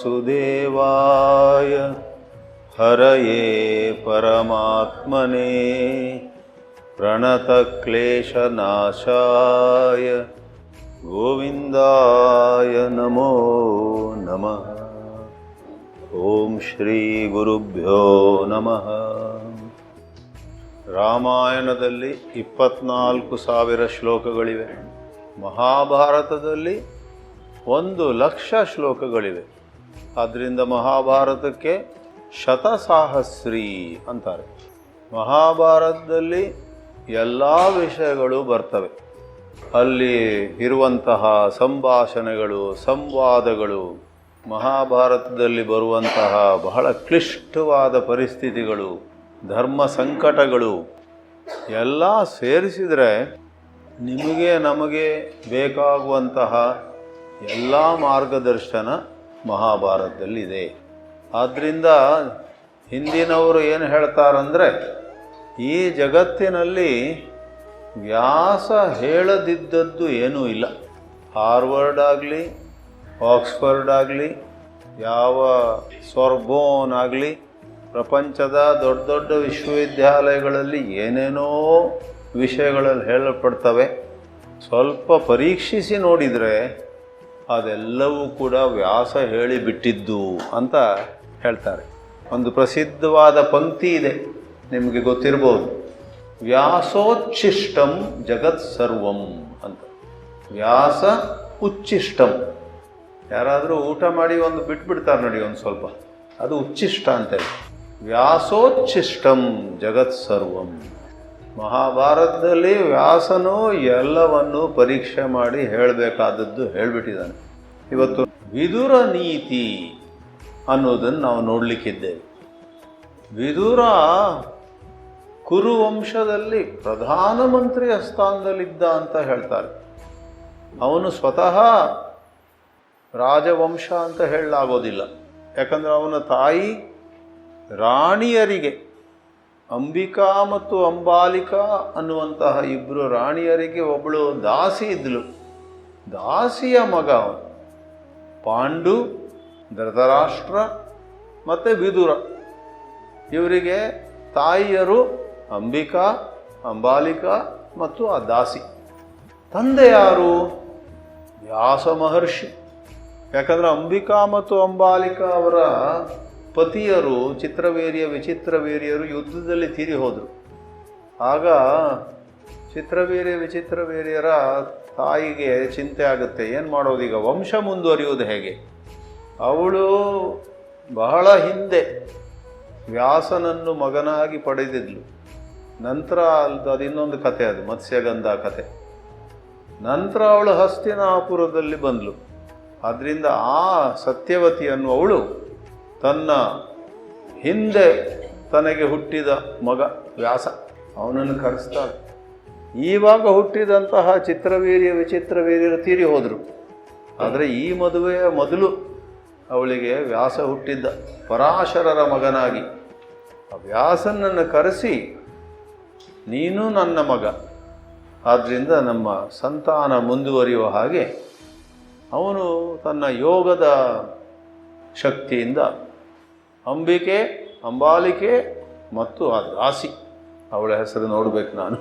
ವಾಸುದೇವಾಯ ಹರಯೇ ಪರಮಾತ್ಮನೇ ಪ್ರಣತಕ್ಲೇಶನಾಶಾಯ ಗೋವಿಂದಾಯ ನಮೋ ನಮಃ. ಓಂ ಶ್ರೀ ಗುರುಭ್ಯೋ ನಮಃ. ರಾಮಾಯಣದಲ್ಲಿ 24,000 ಶ್ಲೋಕಗಳಿವೆ. ಮಹಾಭಾರತದಲ್ಲಿ 1,00,000 ಶ್ಲೋಕಗಳಿವೆ. ಆದ್ದರಿಂದ ಮಹಾಭಾರತಕ್ಕೆ ಶತಸಾಹಸ್ರಿ ಅಂತಾರೆ. ಮಹಾಭಾರತದಲ್ಲಿ ಎಲ್ಲ ವಿಷಯಗಳು ಬರ್ತವೆ. ಅಲ್ಲಿ ಇರುವಂತಹ ಸಂಭಾಷಣೆಗಳು, ಸಂವಾದಗಳು, ಮಹಾಭಾರತದಲ್ಲಿ ಬರುವಂತಹ ಬಹಳ ಕ್ಲಿಷ್ಟವಾದ ಪರಿಸ್ಥಿತಿಗಳು, ಧರ್ಮ ಸಂಕಟಗಳು ಎಲ್ಲ ಸೇರಿಸಿದರೆ ನಿಮಗೆ ನಮಗೆ ಬೇಕಾಗುವಂತಹ ಎಲ್ಲ ಮಾರ್ಗದರ್ಶನ ಮಹಾಭಾರತದಲ್ಲಿದೆ. ಆದ್ದರಿಂದ ಹಿಂದಿನವರು ಏನು ಹೇಳ್ತಾರಂದರೆ, ಈ ಜಗತ್ತಿನಲ್ಲಿ ವ್ಯಾಸ ಹೇಳದಿದ್ದದ್ದು ಏನೂ ಇಲ್ಲ. ಹಾರ್ವರ್ಡ್ ಆಗಲಿ, ಆಕ್ಸ್ಫರ್ಡ್ ಆಗಲಿ, ಯಾವ ಸೊರ್ಬೋನ್ ಆಗಲಿ, ಪ್ರಪಂಚದ ದೊಡ್ಡ ದೊಡ್ಡ ವಿಶ್ವವಿದ್ಯಾಲಯಗಳಲ್ಲಿ ಏನೇನೋ ವಿಷಯಗಳಲ್ಲಿ ಹೇಳಲ್ಪಡ್ತವೆ. ಸ್ವಲ್ಪ ಪರೀಕ್ಷಿಸಿ ನೋಡಿದರೆ ಅದೆಲ್ಲವೂ ಕೂಡ ವ್ಯಾಸ ಹೇಳಿಬಿಟ್ಟಿದ್ದು ಅಂತ ಹೇಳ್ತಾರೆ. ಒಂದು ಪ್ರಸಿದ್ಧವಾದ ಪಂಕ್ತಿ ಇದೆ, ನಿಮಗೆ ಗೊತ್ತಿರ್ಬೋದು. ವ್ಯಾಸೋಚ್ಛಿಷ್ಟಂ ಜಗತ್ ಸರ್ವಂ ಅಂತ. ವ್ಯಾಸ ಉಚ್ಛಿಷ್ಟಂ. ಯಾರಾದರೂ ಊಟ ಮಾಡಿ ಒಂದು ಬಿಟ್ಬಿಡ್ತಾರೆ ನೋಡಿ, ಒಂದು ಸ್ವಲ್ಪ, ಅದು ಉಚ್ಛಿಷ್ಟ ಅಂತೇಳಿ. ವ್ಯಾಸೋಚ್ಛಿಷ್ಟಂ ಜಗತ್ ಸರ್ವಂ. ಮಹಾಭಾರತದಲ್ಲಿ ವ್ಯಾಸನು ಎಲ್ಲವನ್ನು ಪರೀಕ್ಷೆ ಮಾಡಿ ಹೇಳಬೇಕಾದದ್ದು ಹೇಳಿಬಿಟ್ಟಿದ್ದಾನೆ. ಇವತ್ತು ವಿದುರ ನೀತಿ ಅನ್ನೋದನ್ನು ನಾವು ನೋಡಲಿಕ್ಕಿದ್ದೇವೆ. ವಿದುರ ಕುರುವಂಶದಲ್ಲಿ ಪ್ರಧಾನಮಂತ್ರಿಯ ಸ್ಥಾನದಲ್ಲಿದ್ದ ಅಂತ ಹೇಳ್ತಾರೆ. ಅವನು ಸ್ವತಃ ರಾಜವಂಶ ಅಂತ ಹೇಳಲಾಗೋದಿಲ್ಲ. ಯಾಕಂದರೆ ಅವನ ತಾಯಿ ರಾಣಿಯರಿಗೆ, ಅಂಬಿಕಾ ಮತ್ತು ಅಂಬಾಲಿಕಾ ಅನ್ನುವಂತಹ ಇಬ್ಬರು ರಾಣಿಯರಿಗೆ ಒಬ್ಬಳು ದಾಸಿ ಇದ್ದಳು. ದಾಸಿಯ ಮಗ ಅವನು. ಪಾಂಡು, ಧೃತರಾಷ್ಟ್ರ ಮತ್ತು ವಿದುರ, ಇವರಿಗೆ ತಾಯಿಯರು ಅಂಬಿಕಾ, ಅಂಬಾಲಿಕಾ ಮತ್ತು ಆ ದಾಸಿ. ತಂದೆ ಯಾರು? ವ್ಯಾಸ ಮಹರ್ಷಿ. ಯಾಕಂದರೆ ಅಂಬಿಕಾ ಮತ್ತು ಅಂಬಾಲಿಕಾ ಅವರ ಪತಿಯರು ಚಿತ್ರವೀರ್ಯ, ವಿಚಿತ್ರವೀರ್ಯರು ಯುದ್ಧದಲ್ಲಿ ತೀರಿ ಹೋದರು. ಆಗ ಚಿತ್ರವೀರ್ಯ, ವಿಚಿತ್ರವೀರ್ಯರ ತಾಯಿಗೆ ಚಿಂತೆ ಆಗುತ್ತೆ, ಏನು ಮಾಡೋದೀಗ, ವಂಶ ಮುಂದುವರಿಯುವುದು ಹೇಗೆ? ಅವಳು ಬಹಳ ಹಿಂದೆ ವ್ಯಾಸನನ್ನು ಮಗನಾಗಿ ಪಡೆದಿದ್ಲು. ನಂತರ ಅದು ಇನ್ನೊಂದು ಕಥೆ, ಅದು ಮತ್ಸ್ಯಗಂಧ ಕಥೆ. ನಂತರ ಅವಳು ಹಸ್ತಿನಾಪುರದಲ್ಲಿ ಬಂದಳು. ಆದ್ದರಿಂದ ಆ ಸತ್ಯವತಿ ಅನ್ನುವವಳು ತನ್ನ ಹಿಂದೆ ತನಗೆ ಹುಟ್ಟಿದ ಮಗ ವ್ಯಾಸ, ಅವನನ್ನು ಕರೆಸ್ತಾಳೆ. ಈವಾಗ ಹುಟ್ಟಿದಂತಹ ಚಿತ್ರವೀರ್ಯ, ವಿಚಿತ್ರವೀರ್ಯರು ತೀರಿ ಹೋದರು. ಆದರೆ ಈ ಮದುವೆಯ ಮೊದಲು ಅವಳಿಗೆ ವ್ಯಾಸ ಹುಟ್ಟಿದ್ದ, ಪರಾಶರರ ಮಗನಾಗಿ. ಆ ವ್ಯಾಸನನ್ನು ಕರೆಸಿ, ನೀನು ನನ್ನ ಮಗ, ಆದ್ದರಿಂದ ನಮ್ಮ ಸಂತಾನ ಮುಂದುವರಿಯುವ ಹಾಗೆ ಅವನು ತನ್ನ ಯೋಗದ ಶಕ್ತಿಯಿಂದ ಅಂಬಿಕೆ, ಅಂಬಾಲಿಕೆ ಮತ್ತು ಆ ದಾಸಿ, ಅವಳ ಹೆಸರು ನೋಡಬೇಕು ನಾನು.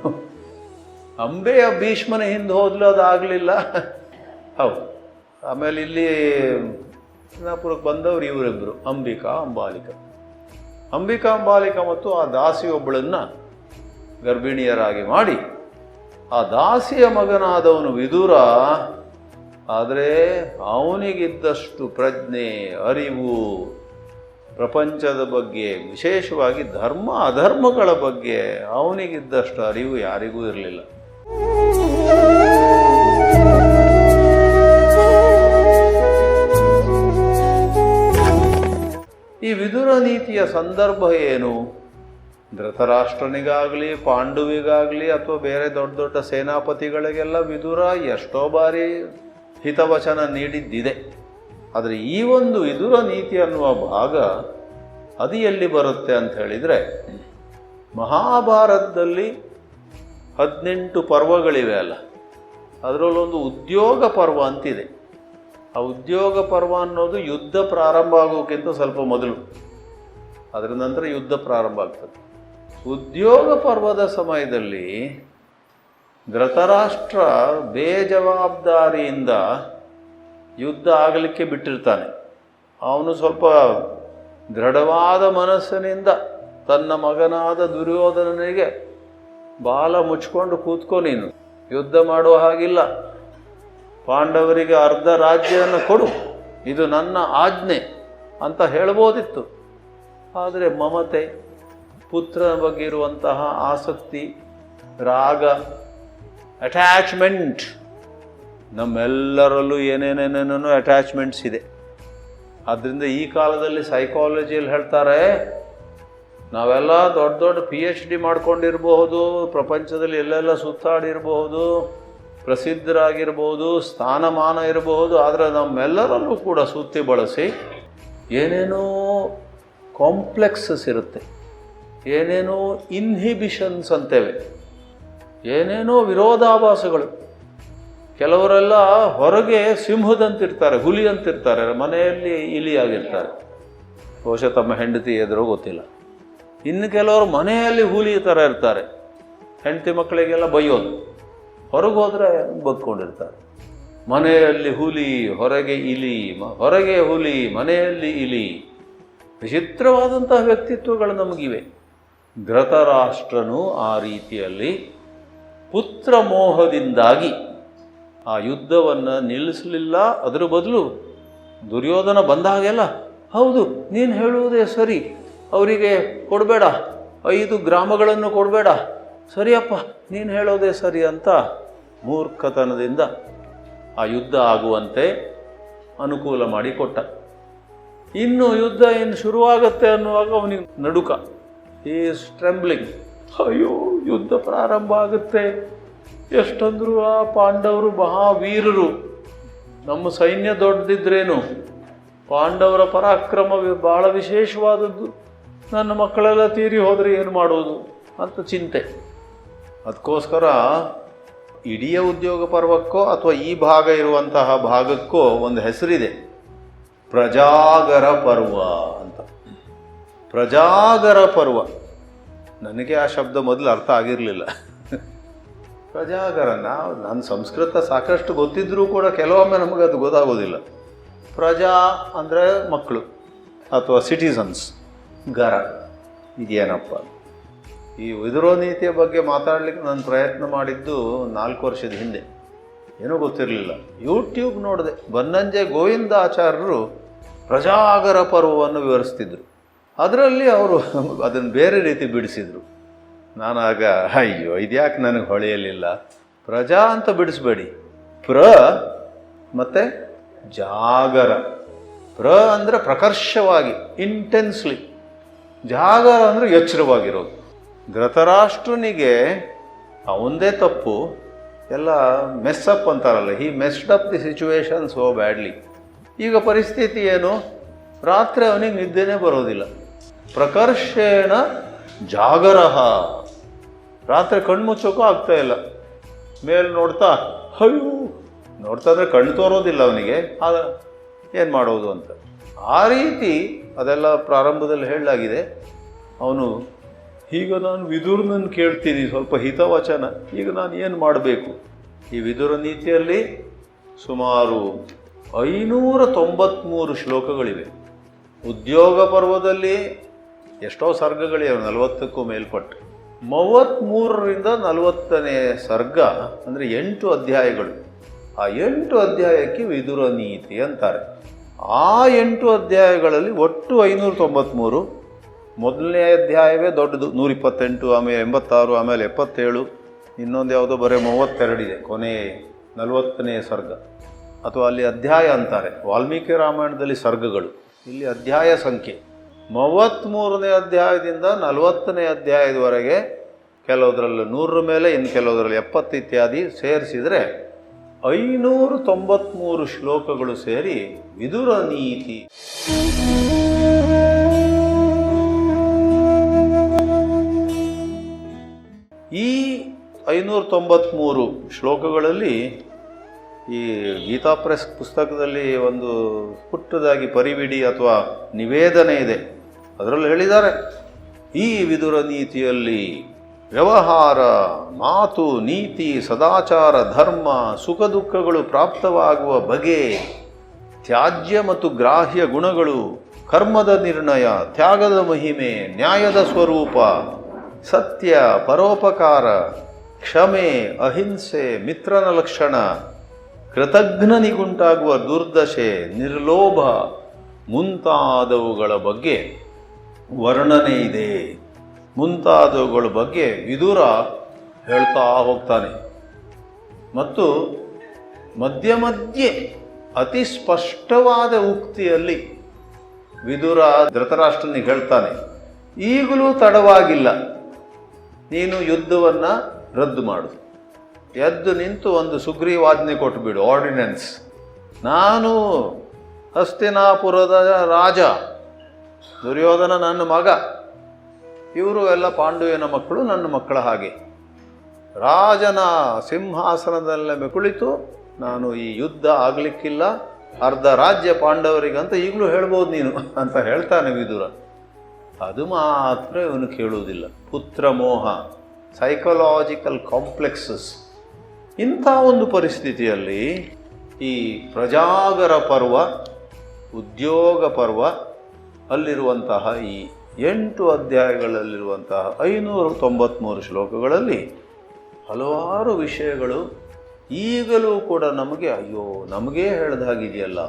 ಅಂಬೆಯ ಭೀಷ್ಮನ ಹಿಂದೆ ಹೋದ್ಲು, ಅದಾಗಲಿಲ್ಲ. ಹೌದು. ಆಮೇಲೆ ಇಲ್ಲಿ ಹಸ್ತಿನಾಪುರಕ್ಕೆ ಬಂದವರು ಇವರಿಬ್ಬರು, ಅಂಬಿಕಾ, ಅಂಬಾಲಿಕಾ. ಅಂಬಿಕಾ, ಅಂಬಾಲಿಕಾ ಮತ್ತು ಆ ದಾಸಿಯೊಬ್ಬಳನ್ನು ಗರ್ಭಿಣಿಯರಾಗಿ ಮಾಡಿ, ಆ ದಾಸಿಯ ಮಗನಾದವನು ವಿದುರ. ಆದರೆ ಅವನಿಗಿದ್ದಷ್ಟು ಪ್ರಜ್ಞೆ, ಅರಿವು, ಪ್ರಪಂಚದ ಬಗ್ಗೆ, ವಿಶೇಷವಾಗಿ ಧರ್ಮ ಅಧರ್ಮಗಳ ಬಗ್ಗೆ ಅವನಿಗಿದ್ದಷ್ಟು ಅರಿವು ಯಾರಿಗೂ ಇರಲಿಲ್ಲ. ಈ ವಿದುರ ನೀತಿಯ ಸಂದರ್ಭ ಏನು? ಧೃತರಾಷ್ಟ್ರನಿಗಾಗಲಿ, ಪಾಂಡುವಿಗಾಗಲಿ, ಅಥವಾ ಬೇರೆ ದೊಡ್ಡ ದೊಡ್ಡ ಸೇನಾಪತಿಗಳಿಗೆಲ್ಲ ವಿದುರ ಎಷ್ಟೋ ಬಾರಿ ಹಿತವಚನ ನೀಡಿದ್ದಿದೆ. ಆದರೆ ಈ ಒಂದು ವಿದುರ ನೀತಿ ಅನ್ನುವ ಭಾಗ ಅದು ಎಲ್ಲಿ ಬರುತ್ತೆ ಅಂತ ಹೇಳಿದರೆ, ಮಹಾಭಾರತದಲ್ಲಿ 18 ಪರ್ವಗಳಿವೆ ಅಲ್ಲ, ಅದರಲ್ಲೊಂದು ಉದ್ಯೋಗ ಪರ್ವ ಅಂತಿದೆ. ಆ ಉದ್ಯೋಗ ಪರ್ವ ಅನ್ನೋದು ಯುದ್ಧ ಪ್ರಾರಂಭ ಆಗೋಕ್ಕಿಂತ ಸ್ವಲ್ಪ ಮೊದಲು, ಅದರ ನಂತರ ಯುದ್ಧ ಪ್ರಾರಂಭ ಆಗ್ತದೆ. ಉದ್ಯೋಗ ಪರ್ವದ ಸಮಯದಲ್ಲಿ ಧೃತರಾಷ್ಟ್ರ ಬೇಜವಾಬ್ದಾರಿಯಿಂದ ಯುದ್ಧ ಆಗಲಿಕ್ಕೆ ಬಿಟ್ಟಿರ್ತಾನೆ. ಅವನು ಸ್ವಲ್ಪ ದೃಢವಾದ ಮನಸ್ಸಿನಿಂದ ತನ್ನ ಮಗನಾದ ದುರ್ಯೋಧನನಿಗೆ ಬಾಲ ಮುಚ್ಕೊಂಡು ಕೂತ್ಕೊ, ನೀನು ಯುದ್ಧ ಮಾಡುವ ಹಾಗಿಲ್ಲ, ಪಾಂಡವರಿಗೆ ಅರ್ಧ ರಾಜ್ಯವನ್ನು ಕೊಡು, ಇದು ನನ್ನ ಆಜ್ಞೆ ಅಂತ ಹೇಳ್ಬೋದಿತ್ತು. ಆದರೆ ಮಮತೆ, ಪುತ್ರನ ಬಗ್ಗೆ ಇರುವಂತಹ ಆಸಕ್ತಿ, ರಾಗ, ಅಟ್ಯಾಚ್ಮೆಂಟ್, ನಮ್ಮೆಲ್ಲರಲ್ಲೂ ಏನೇನೇನೇನೋ ಅಟ್ಯಾಚ್ಮೆಂಟ್ಸ್ ಇದೆ. ಆದ್ದರಿಂದ ಈ ಕಾಲದಲ್ಲಿ ಸೈಕಾಲಜಿಯಲ್ಲಿ ಹೇಳ್ತಾರೆ, ನಾವೆಲ್ಲ ದೊಡ್ಡ ದೊಡ್ಡ PhD ಮಾಡ್ಕೊಂಡಿರಬಹುದು, ಪ್ರಪಂಚದಲ್ಲಿ ಎಲ್ಲೆಲ್ಲ ಸುತ್ತಾಡಿರಬಹುದು, ಪ್ರಸಿದ್ಧರಾಗಿರ್ಬೋದು, ಸ್ಥಾನಮಾನ ಇರಬಹುದು, ಆದರೆ ನಮ್ಮೆಲ್ಲರಲ್ಲೂ ಕೂಡ ಸುತ್ತಿ ಬಳಸಿ ಏನೇನೋ ಕಾಂಪ್ಲೆಕ್ಸಸ್ ಇರುತ್ತೆ, ಏನೇನೋ ಇನ್ಹಿಬಿಷನ್ಸ್ ಅಂತೇವೆ, ಏನೇನೋ ವಿರೋಧಾಭಾಸಗಳು. ಕೆಲವರೆಲ್ಲ ಹೊರಗೆ ಸಿಂಹದಂತಿರ್ತಾರೆ, ಹುಲಿ ಅಂತಿರ್ತಾರೆ, ಮನೆಯಲ್ಲಿ ಇಲಿಯಾಗಿರ್ತಾರೆ, ಬಹುಶಃ ತಮ್ಮ ಹೆಂಡತಿ ಎದುರೋ ಗೊತ್ತಿಲ್ಲ. ಇನ್ನು ಕೆಲವರು ಮನೆಯಲ್ಲಿ ಹುಲಿ ಥರ ಇರ್ತಾರೆ, ಹೆಂಡತಿ ಮಕ್ಕಳಿಗೆಲ್ಲ ಬೈಯೋದು, ಹೊರಗೆ ಹೋದರೆ ಬದುಕೊಂಡಿರ್ತಾರೆ. ಮನೆಯಲ್ಲಿ ಹುಲಿ, ಹೊರಗೆ ಇಲಿ, ಹೊರಗೆ ಹುಲಿ, ಮನೆಯಲ್ಲಿ ಇಲಿ. ವಿಚಿತ್ರವಾದಂತಹ ವ್ಯಕ್ತಿತ್ವಗಳು ನಮಗಿವೆ. ಧೃತರಾಷ್ಟ್ರನು ಆ ರೀತಿಯಲ್ಲಿ ಪುತ್ರ ಮೋಹದಿಂದಾಗಿ ಆ ಯುದ್ಧವನ್ನು ನಿಲ್ಲಿಸಲಿಲ್ಲ. ಅದರ ಬದಲು ದುರ್ಯೋಧನ ಬಂದಾಗೆಲ್ಲ, ಹೌದು ನೀನು ಹೇಳುವುದೇ ಸರಿ, ಅವರಿಗೆ ಕೊಡಬೇಡ, 5 ಗ್ರಾಮಗಳನ್ನು ಕೊಡಬೇಡ, ಸರಿಯಪ್ಪ ನೀನು ಹೇಳೋದೇ ಸರಿ ಅಂತ ಮೂರ್ಖತನದಿಂದ ಆ ಯುದ್ಧ ಆಗುವಂತೆ ಅನುಕೂಲ ಮಾಡಿ ಕೊಟ್ಟ. ಇನ್ನು ಯುದ್ಧ ಇನ್ನು ಶುರುವಾಗತ್ತೆ ಅನ್ನುವಾಗ ಅವನಿಗೆ ನಡುಕ, ಈಸ್ ಟ್ರೆಂಬ್ಲಿಂಗ್. ಅಯ್ಯೋ, ಯುದ್ಧ ಪ್ರಾರಂಭ ಆಗುತ್ತೆ. ಎಷ್ಟಂದ್ರು ಆ ಪಾಂಡವರು ಮಹಾವೀರರು, ನಮ್ಮ ಸೈನ್ಯ ದೊಡ್ಡದಿದ್ರೇನು, ಪಾಂಡವರ ಪರಾಕ್ರಮ ಬಹಳ ವಿಶೇಷವಾದದ್ದು, ನನ್ನ ಮಕ್ಕಳೆಲ್ಲ ತೀರಿ ಹೋದರೆ ಏನು ಮಾಡೋದು ಅಂತ ಚಿಂತೆ. ಅದಕ್ಕೋಸ್ಕರ ಇಡೀ ಉದ್ಯೋಗ ಪರ್ವಕ್ಕೋ ಅಥವಾ ಈ ಭಾಗ ಇರುವಂತಹ ಭಾಗಕ್ಕೋ ಒಂದು ಹೆಸರಿದೆ, ಪ್ರಜಾಗರ ಪರ್ವ ಅಂತ. ಪ್ರಜಾಗರ ಪರ್ವ, ನನಗೆ ಆ ಶಬ್ದ ಮೊದಲು ಅರ್ಥ ಆಗಿರಲಿಲ್ಲ. ಪ್ರಜಾಗರ, ನನ್ನ ಸಂಸ್ಕೃತ ಸಾಕಷ್ಟು ಗೊತ್ತಿದ್ರೂ ಕೂಡ ಕೆಲವೊಮ್ಮೆ ನಮಗದು ಗೊತ್ತಾಗೋದಿಲ್ಲ. ಪ್ರಜಾ ಅಂದರೆ ಮಕ್ಕಳು ಅಥವಾ ಸಿಟಿಸನ್ಸ್, ಗರ ಇದೇನಪ್ಪ. ಈ ವಿದುರ ನೀತಿಯ ಬಗ್ಗೆ ಮಾತಾಡಲಿಕ್ಕೆ ನಾನು ಪ್ರಯತ್ನ ಮಾಡಿದ್ದು 4 ವರ್ಷದ ಹಿಂದೆ, ಏನೂ ಗೊತ್ತಿರಲಿಲ್ಲ. ಯೂಟ್ಯೂಬ್ ನೋಡಿದೆ, ಬನ್ನಂಜೆ ಗೋವಿಂದಾಚಾರ್ಯರು ಪ್ರಜಾಗರ ಪರ್ವವನ್ನು ವಿವರಿಸ್ತಿದ್ರು. ಅದರಲ್ಲಿ ಅವರು ಅದನ್ನು ಬೇರೆ ರೀತಿ ಬಿಡಿಸಿದರು. ನಾನಾಗ ಅಯ್ಯೋ ಇದ್ಯಾಕೆ ನನಗೆ ಹೊಳೆಯಲಿಲ್ಲ, ಪ್ರಜಾ ಅಂತ ಬಿಡಿಸ್ಬೇಡಿ, ಪ್ರ ಮತ್ತು ಜಾಗರ. ಪ್ರ ಅಂದರೆ ಪ್ರಕರ್ಷವಾಗಿ, ಇಂಟೆನ್ಸ್ಲಿ, ಜಾಗರ ಅಂದರೆ ಎಚ್ಚರವಾಗಿರೋದು. ಧೃತರಾಷ್ಟ್ರನಿಗೆ ಅವಂದೇ ತಪ್ಪು, ಎಲ್ಲ ಮೆಸ್ಸಪ್ ಅಂತಾರಲ್ಲ, he messed up the situation so badly. ಈಗ ಪರಿಸ್ಥಿತಿ ಏನು, ರಾತ್ರಿ ಅವನಿಗೆ ನಿದ್ದೆನೇ ಬರೋದಿಲ್ಲ. ಪ್ರಕರ್ಷೇಣ ಜಾಗರಹ, ರಾತ್ರಿ ಕಣ್ಣು ಮುಚ್ಚೋಕ್ಕೂ ಆಗ್ತಾ ಇಲ್ಲ. ಮೇಲೆ ನೋಡ್ತಾ ಅಯ್ಯೋ, ನೋಡ್ತಾ ಅಂದರೆ ಕಣ್ಣು ತೋರೋದಿಲ್ಲ ಅವನಿಗೆ, ಆಗ ಏನು ಮಾಡೋದು ಅಂತ. ಆ ರೀತಿ ಅದೆಲ್ಲ ಪ್ರಾರಂಭದಲ್ಲಿ ಹೇಳಲಾಗಿದೆ. ಅವನು ಈಗ ನಾನು ವಿದುರನನ್ನು ಕೇಳ್ತೀನಿ ಸ್ವಲ್ಪ ಹಿತವಚನ, ಈಗ ನಾನು ಏನು ಮಾಡಬೇಕು. ಈ ವಿದುರ ನೀತಿಯಲ್ಲಿ ಸುಮಾರು 593 ಶ್ಲೋಕಗಳಿವೆ. ಉದ್ಯೋಗ ಪರ್ವದಲ್ಲಿ ಎಷ್ಟೋ ಸರ್ಗಗಳಿವೆ, 40ಕ್ಕೂ ಮೇಲ್ಪಟ್ಟು. 33ರಿಂದ 40ನೇ ಸರ್ಗ ಅಂದರೆ 8 ಅಧ್ಯಾಯಗಳು. ಆ 8 ಅಧ್ಯಾಯಕ್ಕೆ ವಿದುರ ನೀತಿ ಅಂತಾರೆ. ಆ 8 ಅಧ್ಯಾಯಗಳಲ್ಲಿ ಒಟ್ಟು 593. ಮೊದಲನೇ ಅಧ್ಯಾಯವೇ ದೊಡ್ಡದು, 128, ಆಮೇಲೆ 86, ಆಮೇಲೆ 77, ಇನ್ನೊಂದು ಯಾವುದೋ ಬರೀ 32 ಇದೆ, ಕೊನೆ 40ನೇ ಸರ್ಗ. ಅಥವಾ ಅಲ್ಲಿ ಅಧ್ಯಾಯ ಅಂತಾರೆ, ವಾಲ್ಮೀಕಿ ರಾಮಾಯಣದಲ್ಲಿ ಸರ್ಗಗಳು, ಇಲ್ಲಿ ಅಧ್ಯಾಯ ಸಂಖ್ಯೆ. 33ನೇ ಅಧ್ಯಾಯದಿಂದ 40ನೇ ಅಧ್ಯಾಯದವರೆಗೆ, ಕೆಲವುದರಲ್ಲಿ 100 ಮೇಲೆ, ಇನ್ನು ಕೆಲವುದರಲ್ಲಿ 70 ಇತ್ಯಾದಿ ಸೇರಿಸಿದರೆ 593 ಶ್ಲೋಕಗಳು ಸೇರಿ ವಿದುರ ನೀತಿ. ಈ 593 ಶ್ಲೋಕಗಳಲ್ಲಿ ಈ ಗೀತಾ ಪ್ರೆಸ್ ಪುಸ್ತಕದಲ್ಲಿ ಒಂದು ಪುಟ್ಟದಾಗಿ ಪರಿವಿಡಿ ಅಥವಾ ನಿವೇದನೆ ಇದೆ. ಅದರಲ್ಲಿ ಹೇಳಿದ್ದಾರೆ, ಈ ವಿದುರ ನೀತಿಯಲ್ಲಿ ವ್ಯವಹಾರ, ಮಾತು, ನೀತಿ, ಸದಾಚಾರ, ಧರ್ಮ, ಸುಖ ದುಃಖಗಳು ಪ್ರಾಪ್ತವಾಗುವ ಬಗೆ, ತ್ಯಾಜ್ಯ ಮತ್ತು ಗ್ರಾಹ್ಯ ಗುಣಗಳು, ಕರ್ಮದ ನಿರ್ಣಯ, ತ್ಯಾಗದ ಮಹಿಮೆ, ನ್ಯಾಯದ ಸ್ವರೂಪ, ಸತ್ಯ, ಪರೋಪಕಾರ, ಕ್ಷಮೆ, ಅಹಿಂಸೆ, ಮಿತ್ರನ ಲಕ್ಷಣ, ಕೃತಜ್ಞನಿಗುಂಟಾಗುವ ದುರ್ದಶೆ, ನಿರ್ಲೋಭ ಮುಂತಾದವುಗಳ ಬಗ್ಗೆ ವರ್ಣನೆ ಇದೆ. ಮುಂತಾದವುಗಳ ಬಗ್ಗೆ ವಿದುರ ಹೇಳ್ತಾ ಹೋಗ್ತಾನೆ. ಮತ್ತು ಮಧ್ಯೆ ಮಧ್ಯೆ ಅತಿ ಸ್ಪಷ್ಟವಾದ ಉಕ್ತಿಯಲ್ಲಿ ವಿದುರ ಧೃತರಾಷ್ಟ್ರನಿಗೆ ಹೇಳ್ತಾನೆ, ಈಗಲೂ ತಡವಾಗಿಲ್ಲ, ನೀನು ಯುದ್ಧವನ್ನು ರದ್ದು ಮಾಡು, ಎದ್ದು ನಿಂತು ಒಂದು ಸುಗ್ರೀವಾಜ್ಞೆ ಕೊಟ್ಟುಬಿಡು, ಆರ್ಡಿನೆನ್ಸ್. ನಾನು ಹಸ್ತಿನಾಪುರದ ರಾಜ, ದುರ್ಯೋಧನ ನನ್ನ ಮಗ, ಇವರು ಎಲ್ಲ ಪಾಂಡುವಿನ ಮಕ್ಕಳು, ನನ್ನ ಮಕ್ಕಳ ಹಾಗೆ. ರಾಜನ ಸಿಂಹಾಸನದಲ್ಲೇ ಕುಳಿತು ನಾನು ಈ ಯುದ್ಧ ಆಗಲಿಕ್ಕಿಲ್ಲ, ಅರ್ಧ ರಾಜ್ಯ ಪಾಂಡವರಿಗಂತ ಈಗಲೂ ಹೇಳ್ಬೋದು ನೀನು ಅಂತ ಹೇಳ್ತಾನೆ ವಿದುರ. ಅದು ಮಾತ್ರ ಇವನು ಕೇಳುವುದಿಲ್ಲ. ಪುತ್ರ ಮೋಹ, ಸೈಕಲಾಜಿಕಲ್ ಕಾಂಪ್ಲೆಕ್ಸಸ್. ಇಂಥ ಒಂದು ಪರಿಸ್ಥಿತಿಯಲ್ಲಿ ಈ ಪ್ರಜಾಗರ ಪರ್ವ, ಉದ್ಯೋಗ ಪರ್ವ ಅಲ್ಲಿರುವಂತಹ ಈ 8 ಅಧ್ಯಾಯಗಳಲ್ಲಿರುವಂತಹ 593 ಶ್ಲೋಕಗಳಲ್ಲಿ ಹಲವಾರು ವಿಷಯಗಳು ಈಗಲೂ ಕೂಡ ನಮಗೆ ನಮಗೇ ಹೇಳ್ದಾಗಿದೆಯಲ್ಲ,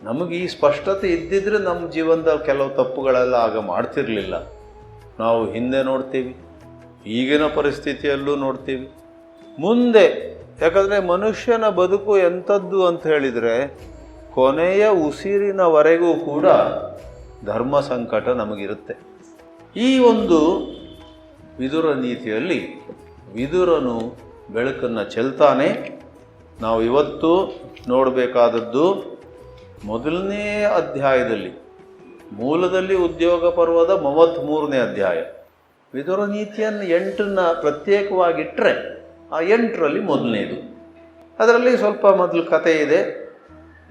ನಮಗೆ ಈ ಸ್ಪಷ್ಟತೆ ಇದ್ದಿದ್ರೆ ನಮ್ಮ ಜೀವನದಲ್ಲಿ ಕೆಲವು ತಪ್ಪುಗಳೆಲ್ಲ ಆಗ ಮಾಡ್ತಿರಲಿಲ್ಲ. ನಾವು ಹಿಂದೆ ನೋಡ್ತೀವಿ, ಈಗಿನ ಪರಿಸ್ಥಿತಿಯಲ್ಲೂ ನೋಡ್ತೀವಿ, ಮುಂದೆ. ಯಾಕಂದರೆ ಮನುಷ್ಯನ ಬದುಕು ಎಂಥದ್ದು ಅಂತ ಹೇಳಿದರೆ, ಕೊನೆಯ ಉಸಿರಿನವರೆಗೂ ಕೂಡ ಧರ್ಮ ಸಂಕಟ ನಮಗಿರುತ್ತೆ. ಈ ಒಂದು ವಿದುರ ನೀತಿಯಲ್ಲಿ ವಿದುರನು ಬೆಳಕನ್ನು ಚೆಲ್ತಾನೆ. ನಾವು ಇವತ್ತು ನೋಡಬೇಕಾದದ್ದು ಮೊದಲನೇ ಅಧ್ಯಾಯದಲ್ಲಿ, ಮೂಲದಲ್ಲಿ ಉದ್ಯೋಗ ಪರ್ವದ 33ನೇ ಅಧ್ಯಾಯ. ವಿದುರ ನೀತಿಯನ್ನು 8 ಪ್ರತ್ಯೇಕವಾಗಿಟ್ಟರೆ ಆ 8ರಲ್ಲಿ ಮೊದಲನೇದು. ಅದರಲ್ಲಿ ಸ್ವಲ್ಪ ಮೊದಲು ಕಥೆ ಇದೆ.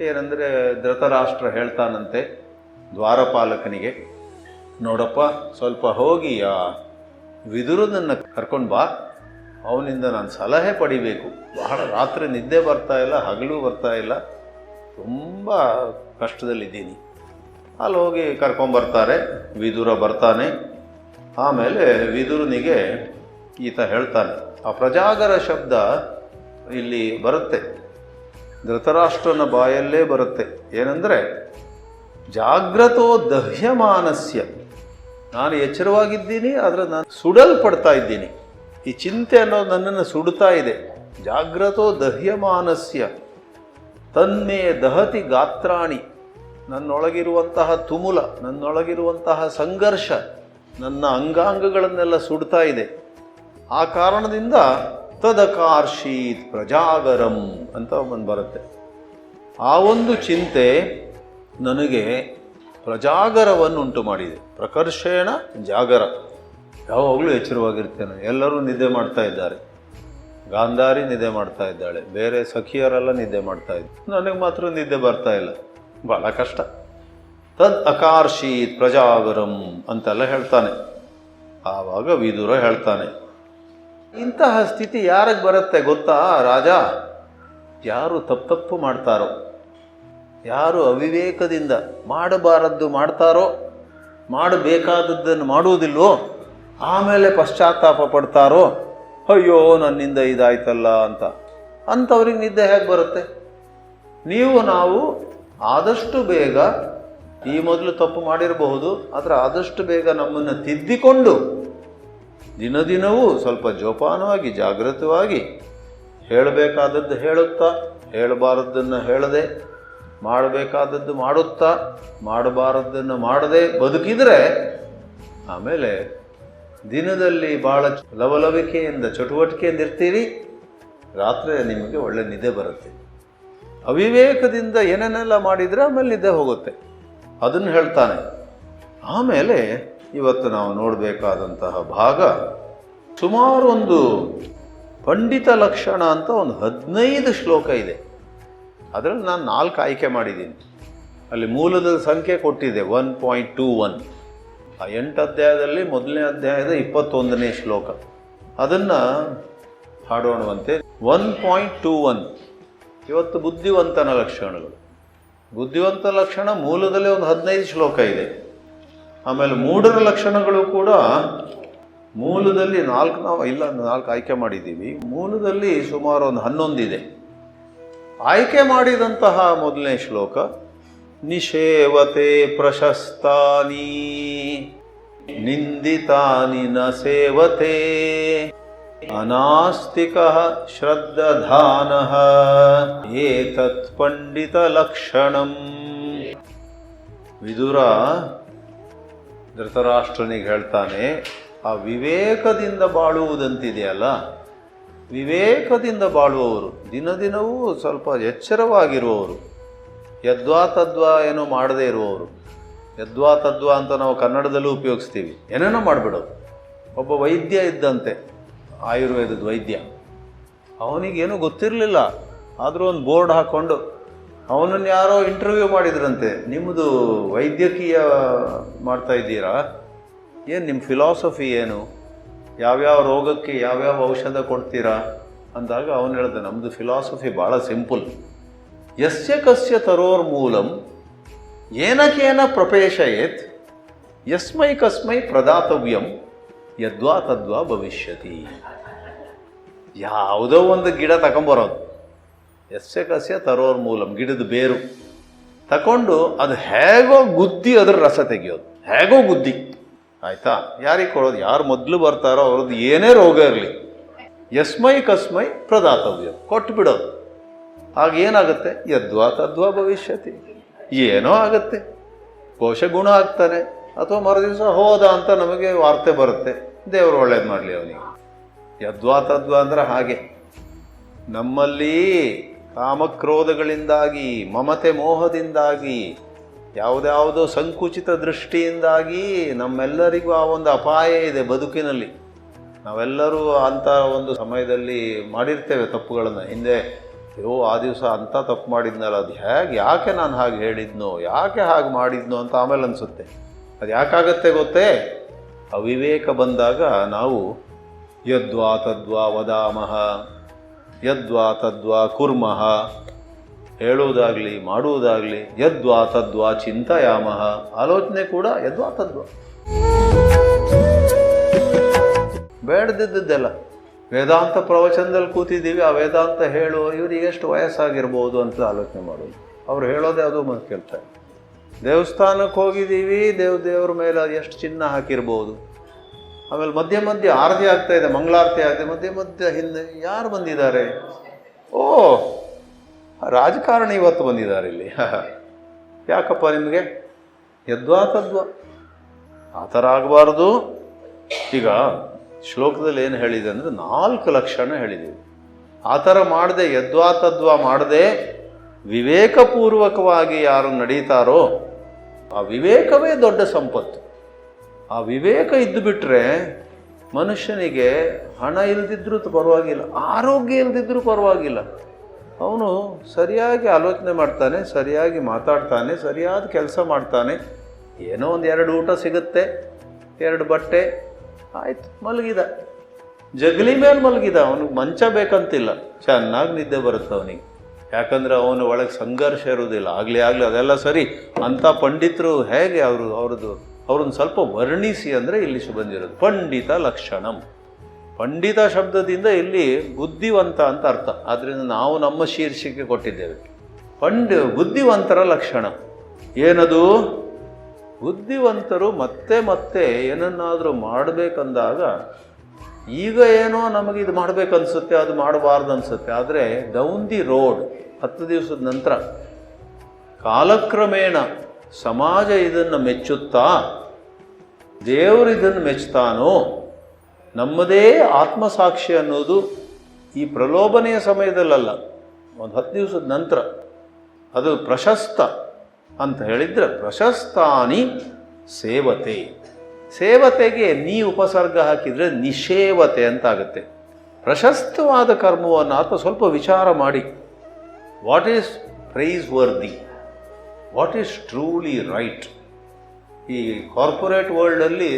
ಏನಂದರೆ, ಧೃತರಾಷ್ಟ್ರ ಹೇಳ್ತಾನಂತೆ ದ್ವಾರಪಾಲಕನಿಗೆ, ನೋಡಪ್ಪ, ಸ್ವಲ್ಪ ಹೋಗಿ ಆ ವಿದುರನನ್ನು ಕರ್ಕೊಂಡು ಬಾ, ಅವನಿಂದ ನಾನು ಸಲಹೆ ಪಡಿಬೇಕು. ಬಹಳ ರಾತ್ರಿ ನಿದ್ದೆ ಬರ್ತಾ ಇಲ್ಲ, ಹಗಲು ಬರ್ತಾ ಇಲ್ಲ, ತುಂಬ ಕಷ್ಟದಲ್ಲಿದ್ದೀನಿ. ಅಲ್ಲಿ ಹೋಗಿ ಕರ್ಕೊಂಬರ್ತಾರೆ. ವಿದುರ ಬರ್ತಾನೆ. ಆಮೇಲೆ ವಿದುರನಿಗೆ ಈತ ಹೇಳ್ತಾನೆ. ಆ ಪ್ರಜಾಗರ ಶಬ್ದ ಇಲ್ಲಿ ಬರುತ್ತೆ, ಧೃತರಾಷ್ಟ್ರನ ಬಾಯಲ್ಲೇ ಬರುತ್ತೆ. ಏನಂದರೆ, ಜಾಗ್ರತೋ ದಹ್ಯಮಾನಸ್ಯ, ನಾನು ಎಚ್ಚರವಾಗಿದ್ದೀನಿ, ಆದರೆ ನಾನು ಸುಡಲ್ಪಡ್ತಾ ಇದ್ದೀನಿ. ಈ ಚಿಂತೆ ಅನ್ನೋದು ನನ್ನನ್ನು ಸುಡ್ತಾ ಇದೆ. ಜಾಗ್ರತೋ ದಹ್ಯಮಾನಸ್ಯ ತನ್ಮೇ ದಹತಿ ಗಾತ್ರಾಣಿ, ನನ್ನೊಳಗಿರುವಂತಹ ತುಮುಲ, ನನ್ನೊಳಗಿರುವಂತಹ ಸಂಘರ್ಷ ನನ್ನ ಅಂಗಾಂಗಗಳನ್ನೆಲ್ಲ ಸುಡ್ತಾ ಇದೆ. ಆ ಕಾರಣದಿಂದ ತದಕಾರ್ಷೀತ್ ಪ್ರಜಾಗರಂ ಅಂತ ಒಂದು ಬರುತ್ತೆ. ಆ ಒಂದು ಚಿಂತೆ ನನಗೆ ಪ್ರಜಾಗರವನ್ನು ಉಂಟು ಮಾಡಿದೆ. ಪ್ರಕರ್ಷೇಣ ಜಾಗರ, ಯಾವಾಗಲೂ ಎಚ್ಚರವಾಗಿರ್ತೇನೆ. ಎಲ್ಲರೂ ನಿದ್ದೆ ಮಾಡ್ತಾ ಇದ್ದಾರೆ, ಗಾಂಧಾರಿ ನಿದ್ದೆ ಮಾಡ್ತಾ ಇದ್ದಾಳೆ, ಬೇರೆ ಸಖಿಯರೆಲ್ಲ ನಿದ್ದೆ ಮಾಡ್ತಾ ಇದ್ದಾರೆ, ನನಗೆ ಮಾತ್ರ ನಿದ್ದೆ ಬರ್ತಾ ಇಲ್ಲ, ಭಾಳ ಕಷ್ಟ. ತದ್ ಅಕಾರ್ಷೀತ್ ಪ್ರಜಾಗರಂ ಅಂತೆಲ್ಲ ಹೇಳ್ತಾನೆ. ಆವಾಗ ವಿದುರ ಹೇಳ್ತಾನೆ, ಇಂತಹ ಸ್ಥಿತಿ ಯಾರಿಗೆ ಬರುತ್ತೆ ಗೊತ್ತಾ ರಾಜ? ಯಾರು ತಪ್ಪು ಮಾಡ್ತಾರೋ, ಯಾರು ಅವಿವೇಕದಿಂದ ಮಾಡಬಾರದ್ದು ಮಾಡ್ತಾರೋ, ಮಾಡಬೇಕಾದದ್ದನ್ನು ಮಾಡುವುದಿಲ್ಲವೋ, ಆಮೇಲೆ ಪಶ್ಚಾತ್ತಾಪ ಪಡ್ತಾರೋ, ಅಯ್ಯೋ ನನ್ನಿಂದ ಇದಾಯ್ತಲ್ಲ ಅಂಥವ್ರಿಗೆ ನಿದ್ದೆ ಹೇಗೆ ಬರುತ್ತೆ? ನಾವು ಆದಷ್ಟು ಬೇಗ, ಈ ಮೊದಲು ತಪ್ಪು ಮಾಡಿರಬಹುದು, ಆದರೆ ಆದಷ್ಟು ಬೇಗ ನಮ್ಮನ್ನು ತಿದ್ದಿಕೊಂಡು ದಿನದಿನವೂ ಸ್ವಲ್ಪ ಜೋಪಾನವಾಗಿ ಜಾಗೃತವಾಗಿ ಹೇಳಬೇಕಾದದ್ದು ಹೇಳುತ್ತಾ, ಹೇಳಬಾರದ್ದನ್ನು ಹೇಳದೆ, ಮಾಡಬೇಕಾದದ್ದು ಮಾಡುತ್ತಾ, ಮಾಡಬಾರದ್ದನ್ನು ಮಾಡದೆ ಬದುಕಿದರೆ ಆಮೇಲೆ ದಿನದಲ್ಲಿ ಭಾಳ ಲವಲವಿಕೆಯಿಂದ ಚಟುವಟಿಕೆಯಿಂದ ಇರ್ತೀರಿ, ರಾತ್ರಿ ನಿಮಗೆ ಒಳ್ಳೆ ನಿದ್ದೆ ಬರುತ್ತೆ. ಅವಿವೇಕದಿಂದ ಏನೇನೆಲ್ಲ ಮಾಡಿದರೆ ಆಮೇಲೆ ನಿದ್ದೆ ಹೋಗುತ್ತೆ, ಅದನ್ನು ಹೇಳ್ತಾನೆ. ಆಮೇಲೆ ಇವತ್ತು ನಾವು ನೋಡಬೇಕಾದಂತಹ ಭಾಗ ಸುಮಾರು ಒಂದು ಪಂಡಿತ ಲಕ್ಷಣ ಅಂತ ಒಂದು 15 ಶ್ಲೋಕ ಇದೆ. ಅದರಲ್ಲಿ ನಾನು 4 ಆಯ್ಕೆ ಮಾಡಿದ್ದೀನಿ. ಅಲ್ಲಿ ಮೂಲದ ಸಂಖ್ಯೆ ಕೊಟ್ಟಿದೆ 1.21. ಆ 8 ಅಧ್ಯಾಯದಲ್ಲಿ ಮೊದಲನೇ ಅಧ್ಯಾಯದ 21ನೇ ಶ್ಲೋಕ. ಅದನ್ನು ಹಾಡೋಣವಂತೆ. 1.21 ಇವತ್ತು ಬುದ್ಧಿವಂತನ ಲಕ್ಷಣಗಳು. ಬುದ್ಧಿವಂತ ಲಕ್ಷಣ ಮೂಲದಲ್ಲಿ ಒಂದು 15 ಶ್ಲೋಕ ಇದೆ. ಆಮೇಲೆ ಮೂಢರ ಲಕ್ಷಣಗಳು ಕೂಡ ಮೂಲದಲ್ಲಿ 4 ಆಯ್ಕೆ ಮಾಡಿದ್ದೀವಿ. ಮೂಲದಲ್ಲಿ ಸುಮಾರು ಒಂದು 11 ಇದೆ. ಆಯ್ಕೆ ಮಾಡಿದಂತಹ ಮೊದಲನೇ ಶ್ಲೋಕ, ನಿಷೇವತೆ ಪ್ರಶಸ್ತಾನಿ ನಿಂದಿತಾನಿ ನ ಸೇವತೆ ಅನಾಸ್ತಿಕಃ ಶ್ರದ್ಧಾನಃ ಏತತ್ ಪಂಡಿತ ಲಕ್ಷಣಂ. ವಿದುರ ಧೃತರಾಷ್ಟ್ರನಿಗೆ ಹೇಳ್ತಾನೆ, ಆ ವಿವೇಕದಿಂದ ಬಾಳುವುದಂತಿದೆಯಲ್ಲ, ವಿವೇಕದಿಂದ ಬಾಳುವವರು, ದಿನದಿನವೂ ಸ್ವಲ್ಪ ಎಚ್ಚರವಾಗಿರುವವರು, ಯದ್ವಾ ತದ್ವಾ ಏನೋ ಮಾಡದೇ ಇರುವವರು. ಯದ್ವಾ ತದ್ವಾ ಅಂತ ನಾವು ಕನ್ನಡದಲ್ಲೂ ಉಪಯೋಗಿಸ್ತೀವಿ, ಏನೇನೋ ಮಾಡಿಬಿಡೋದು. ಒಬ್ಬ ವೈದ್ಯ ಇದ್ದಂತೆ, ಆಯುರ್ವೇದದ ವೈದ್ಯ. ಅವನಿಗೇನು ಗೊತ್ತಿರಲಿಲ್ಲ, ಆದರೂ ಒಂದು ಬೋರ್ಡ್ ಹಾಕ್ಕೊಂಡು ಅವನನ್ನು ಯಾರೋ ಇಂಟರ್ವ್ಯೂ ಮಾಡಿದ್ರಂತೆ, ನಿಮ್ಮದು ವೈದ್ಯಕೀಯ ಮಾಡ್ತಾ ಇದ್ದೀರಾ, ಏನು ನಿಮ್ಮ ಫಿಲಾಸಫಿ ಏನು, ಯಾವ್ಯಾವ ರೋಗಕ್ಕೆ ಯಾವ್ಯಾವ ಔಷಧ ಕೊಡ್ತೀರಾ ಅಂದಾಗ ಅವನು ಹೇಳ್ದೆ, ನಮ್ಮದು ಫಿಲಾಸಫಿ ಭಾಳ ಸಿಂಪಲ್. ಯಸ್ಯ ಕಸ್ಯ ತರೋರ್ ಮೂಲಂ ಏನಕೇನ ಪ್ರಪೇಶಯೇತ್ ಯಸ್ಮೈ ಕಸ್ಮೈ ಪ್ರದಾತವ್ಯಂ ಯದ್ವಾ ತದ್ವಾ ಭವಿಷ್ಯತಿ. ಯಾವುದೋ ಒಂದು ಗಿಡ ತಗೊಂಬರೋದು, ಯಸ್ಯ ಕಸ್ಯ ತರೋರ್ ಮೂಲಂ, ಗಿಡದ ಬೇರು ತಗೊಂಡು ಅದು ಹೇಗೋ ಗುದ್ದಿ ಅದರ ರಸ ತೆಗೆಯೋದು, ಹೇಗೋ ಗುದ್ದಿ, ಆಯಿತಾ? ಯಾರಿಗೆ ಕೊಡೋದು? ಯಾರು ಮೊದಲು ಬರ್ತಾರೋ ಅವ್ರದ್ದು ಏನೇ ರೋಗ ಇರಲಿ, ಯಸ್ಮೈ ಕಸ್ಮೈ ಪ್ರದಾತವ್ಯ, ಕೊಟ್ಟು ಬಿಡೋದು. ಆಗ ಏನಾಗುತ್ತೆ? ಯದ್ವಾ ತದ್ವಾ ಭವಿಷ್ಯತಿ, ಏನೋ ಆಗುತ್ತೆ. ಕೋಶ ಗುಣ ಆಗ್ತಾನೆ, ಅಥವಾ ಮರುದಿವಸ ಹೋದ ಅಂತ ನಮಗೆ ವಾರ್ತೆ ಬರುತ್ತೆ, ದೇವರು ಒಳ್ಳೇದು ಮಾಡಲಿ ಅವನಿಗೆ. ಯದ್ವಾ ತದ್ವಾ ಅಂದ್ರೆ ಹಾಗೆ. ನಮ್ಮಲ್ಲಿ ಕಾಮಕ್ರೋಧಗಳಿಂದಾಗಿ, ಮಮತೆ ಮೋಹದಿಂದಾಗಿ, ಯಾವುದ್ಯಾವುದೋ ಸಂಕುಚಿತ ದೃಷ್ಟಿಯಿಂದಾಗಿ ನಮ್ಮೆಲ್ಲರಿಗೂ ಆ ಒಂದು ಅಪಾಯ ಇದೆ ಬದುಕಿನಲ್ಲಿ. ನಾವೆಲ್ಲರೂ ಅಂಥ ಒಂದು ಸಮಯದಲ್ಲಿ ಮಾಡಿರ್ತೇವೆ ತಪ್ಪುಗಳನ್ನು. ಹಿಂದೆ ಆ ದಿವಸ ಅಂಥ ತಪ್ಪು ಮಾಡಿದ್ನಲ್ಲ, ಅದು ಯಾಕೆ ನಾನು ಹಾಗೆ ಹೇಳಿದ್ನೋ, ಯಾಕೆ ಹಾಗೆ ಮಾಡಿದ್ನೋ ಅಂತ ಆಮೇಲೆ ಅನಿಸುತ್ತೆ. ಅದು ಯಾಕಾಗತ್ತೆ ಗೊತ್ತೇ? ಅವಿವೇಕ ಬಂದಾಗ ನಾವು ಯದ್ವಾ ತದ್ವಾ ವದಾಮಹ, ಯದ್ವಾ ತದ್ವಾ ಕುರ್ಮಃ, ಹೇಳುವುದಾಗಲಿ ಮಾಡುವುದಾಗಲಿ ಯದ್ವಾ ತದ್ವಾ ಚಿಂತಯಾಮಹ, ಆಲೋಚನೆ ಕೂಡ ಯದ್ವಾ ತದ್ವಾ. ಬೇಡದಿದ್ದೆಲ್ಲ ವೇದಾಂತ ಪ್ರವಚನದಲ್ಲಿ ಕೂತಿದ್ದೀವಿ, ಆ ವೇದಾಂತ ಹೇಳುವ ಇವ್ರಿಗೆ ಎಷ್ಟು ವಯಸ್ಸಾಗಿರ್ಬೋದು ಅಂತ ಆಲೋಚನೆ ಮಾಡೋದು. ಅವ್ರು ಹೇಳೋದೇ ಅದು ಮತ್ತೆ ಕೇಳ್ತಾರೆ. ದೇವಸ್ಥಾನಕ್ಕೆ ಹೋಗಿದ್ದೀವಿ, ದೇವ್ರ ಮೇಲೆ ಎಷ್ಟು ಚಿನ್ನ ಹಾಕಿರ್ಬೋದು. ಆಮೇಲೆ ಮಧ್ಯೆ ಆರತಿ ಆಗ್ತಾ ಇದೆ, ಮಂಗಳಾರತಿ ಆಗ್ತದೆ, ಮಧ್ಯೆ ಹಿಂದೆ ಯಾರು ಬಂದಿದ್ದಾರೆ? ಓ, ರಾಜಕಾರಣಿ ಇವತ್ತು ಬಂದಿದ್ದಾರೆ ಇಲ್ಲಿ. ಯಾಕಪ್ಪ ನಿಮಗೆ? ಯದ್ವಾ ತದ್ವಾ. ಆ ಥರ ಆಗಬಾರ್ದು. ಈಗ ಶ್ಲೋಕದಲ್ಲಿ ಏನು ಹೇಳಿದೆ ಅಂದರೆ 4 ಲಕ್ಷಣ ಹೇಳಿದ್ದೀವಿ. ಆ ಥರ ಮಾಡದೆ, ಯದ್ವಾ ತದ್ವಾ ಮಾಡದೆ ವಿವೇಕಪೂರ್ವಕವಾಗಿ ಯಾರು ನಡೀತಾರೋ ಆ ವಿವೇಕವೇ ದೊಡ್ಡ ಸಂಪತ್ತು. ಆ ವಿವೇಕ ಇದ್ದು ಬಿಟ್ಟರೆ ಮನುಷ್ಯನಿಗೆ ಹಣ ಇಲ್ದಿದ್ರೂ ಪರವಾಗಿಲ್ಲ, ಆರೋಗ್ಯ ಇಲ್ದಿದ್ರೂ ಪರವಾಗಿಲ್ಲ, ಅವನು ಸರಿಯಾಗಿ ಆಲೋಚನೆ ಮಾಡ್ತಾನೆ, ಸರಿಯಾಗಿ ಮಾತಾಡ್ತಾನೆ, ಸರಿಯಾದ ಕೆಲಸ ಮಾಡ್ತಾನೆ. ಏನೋ ಒಂದು 2 ಊಟ ಸಿಗುತ್ತೆ, 2 ಬಟ್ಟೆ, ಆಯ್ತು, ಮಲಗಿದ, ಜಗಲಿ ಮೇಲೆ ಮಲಗಿದ. ಅವನಿಗೆ ಮಂಚ ಬೇಕಂತಿಲ್ಲ, ಚೆನ್ನಾಗಿ ನಿದ್ದೆ ಬರುತ್ತೆ ಅವನಿಗೆ. ಯಾಕಂದರೆ ಅವನ ಒಳಗೆ ಸಂಘರ್ಷ ಇರುವುದಿಲ್ಲ. ಆಗಲಿ ಅದೆಲ್ಲ ಸರಿ. ಅಂಥ ಪಂಡಿತರು ಹೇಗೆ ಅವ್ರನ್ನ ಸ್ವಲ್ಪ ವರ್ಣಿಸಿ ಅಂದರೆ ಇಲ್ಲಿ ಬಂದಿರೋದು ಪಂಡಿತ ಲಕ್ಷಣಂ. ಪಂಡಿತ ಶಬ್ದದಿಂದ ಇಲ್ಲಿ ಬುದ್ಧಿವಂತ ಅಂತ ಅರ್ಥ. ಆದ್ದರಿಂದ ನಾವು ನಮ್ಮ ಶೀರ್ಷಿಕೆ ಕೊಟ್ಟಿದ್ದೇವೆ, ಬುದ್ಧಿವಂತರ ಲಕ್ಷಣ. ಏನದು? ಬುದ್ಧಿವಂತರು ಮತ್ತೆ ಏನನ್ನಾದರೂ ಮಾಡಬೇಕಂದಾಗ, ಈಗ ಏನೋ ನಮಗಿದು ಮಾಡಬೇಕನ್ಸುತ್ತೆ, ಅದು ಮಾಡಬಾರ್ದು ಅನಿಸುತ್ತೆ. ಆದರೆ ಡೌನ್ ದಿ ರೋಡ್ 10 ದಿವಸದ ನಂತರ ಕಾಲಕ್ರಮೇಣ ಸಮಾಜ ಇದನ್ನು ಮೆಚ್ಚುತ್ತಾ, ದೇವರು ಇದನ್ನು ಮೆಚ್ಚುತ್ತಾನೋ, ನಮ್ಮದೇ ಆತ್ಮಸಾಕ್ಷಿ ಅನ್ನೋದು ಈ ಪ್ರಲೋಭನೆಯ ಸಮಯದಲ್ಲ, ಒಂದು 10 ದಿವಸದ ನಂತರ ಅದು ಪ್ರಶಸ್ತ ಅಂತ ಹೇಳಿದರೆ, ಪ್ರಶಸ್ತಾನಿ ಸೇವತೆ. ಸೇವತೆಗೆ ನೀ ಉಪಸರ್ಗ ಹಾಕಿದರೆ ನಿಷೇವತೆ ಅಂತ ಆಗುತ್ತೆ. ಪ್ರಶಸ್ತವಾದ ಕರ್ಮವನ್ನು ಅಥವಾ ಸ್ವಲ್ಪ ವಿಚಾರ ಮಾಡಿ, what is price worthy, what is truly right. ಈ ಕಾರ್ಪೊರೇಟ್ ವರ್ಲ್ಡಲ್ಲಿ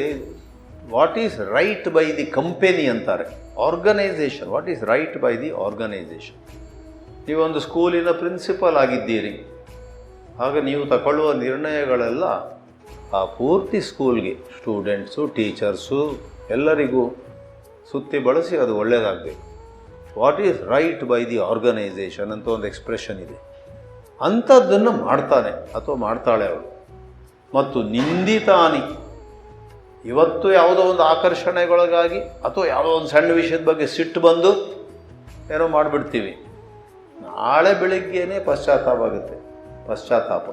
what is right by the company ಅಂತಾರೆ, organisation. What is right by the organisation. ನೀವೊಂದು ಸ್ಕೂಲಿನ ಪ್ರಿನ್ಸಿಪಲ್ ಆಗಿದ್ದೀರಿ, ಆಗ ನೀವು ತಗೊಳ್ಳುವ ನಿರ್ಣಯಗಳೆಲ್ಲ ಆ ಪೂರ್ತಿ ಸ್ಕೂಲ್ಗೆ, ಸ್ಟೂಡೆಂಟ್ಸು, ಟೀಚರ್ಸು ಎಲ್ಲರಿಗೂ ಸುತ್ತಿ ಬಳಸಿ ಅದು ಒಳ್ಳೆಯದಾಗಬೇಕು. What is right by the organisation ಅಂತ ಒಂದು ಎಕ್ಸ್ಪ್ರೆಷನ್ ಇದೆ. ಅಂಥದ್ದನ್ನು ಮಾಡ್ತಾನೆ ಅಥವಾ ಮಾಡ್ತಾಳೆ ಅವಳು. ಮತ್ತು ನಿಂದಿತಾನಿ, ಇವತ್ತು ಯಾವುದೋ ಒಂದು ಆಕರ್ಷಣೆಗೊಳಗಾಗಿ ಅಥವಾ ಯಾವುದೋ ಒಂದು ಸಣ್ಣ ವಿಷಯದ ಬಗ್ಗೆ ಸಿಟ್ಟು ಬಂದು ಏನೋ ಮಾಡಿಬಿಡ್ತೀವಿ, ನಾಳೆ ಬೆಳಿಗ್ಗೆನೇ ಪಶ್ಚಾತ್ತಾಪ.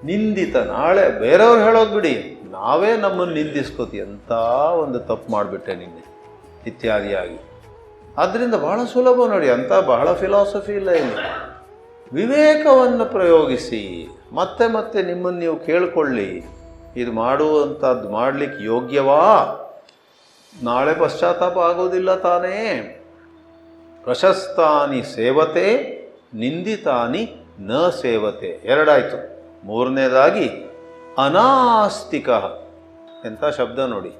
ನಿಂದಿತ, ನಾಳೆ ಬೇರೆಯವ್ರು ಹೇಳೋದು ಬಿಡಿ, ನಾವೇ ನಮ್ಮನ್ನು ನಿಂದಿಸ್ಕೋತೀವಿ, ಅಂಥ ಒಂದು ತಪ್ಪು ಮಾಡಿಬಿಟ್ಟೆ ನಿನ್ನೆ ಇತ್ಯಾದಿಯಾಗಿ. ಆದ್ದರಿಂದ ಬಹಳ ಸುಲಭ ನೋಡಿ, ಅಂತ ಬಹಳ ಫಿಲಾಸಫಿ ಇಲ್ಲ ಇಲ್ಲಿ. ವಿವೇಕವನ್ನು ಪ್ರಯೋಗಿಸಿ ಮತ್ತೆ ಮತ್ತೆ ನಿಮ್ಮನ್ನು ನೀವು ಕೇಳಿಕೊಳ್ಳಿ, ಇದು ಮಾಡುವಂಥದ್ದು ಮಾಡಲಿಕ್ಕೆ ಯೋಗ್ಯವಾ, ನಾಳೆ ಪಶ್ಚಾತ್ತಾಪ ಆಗೋದಿಲ್ಲ ತಾನೇ. ಪ್ರಶಸ್ತಾನಿ ಸೇವತೆ ನಿಂದಿತಾನಿ ನ ಸೇವತೆ, ಎರಡಾಯಿತು. ಮೂರನೇದಾಗಿ ಅನಾಸ್ತಿಕ. ಎಂಥ ಶಬ್ದ ನೋಡಿ.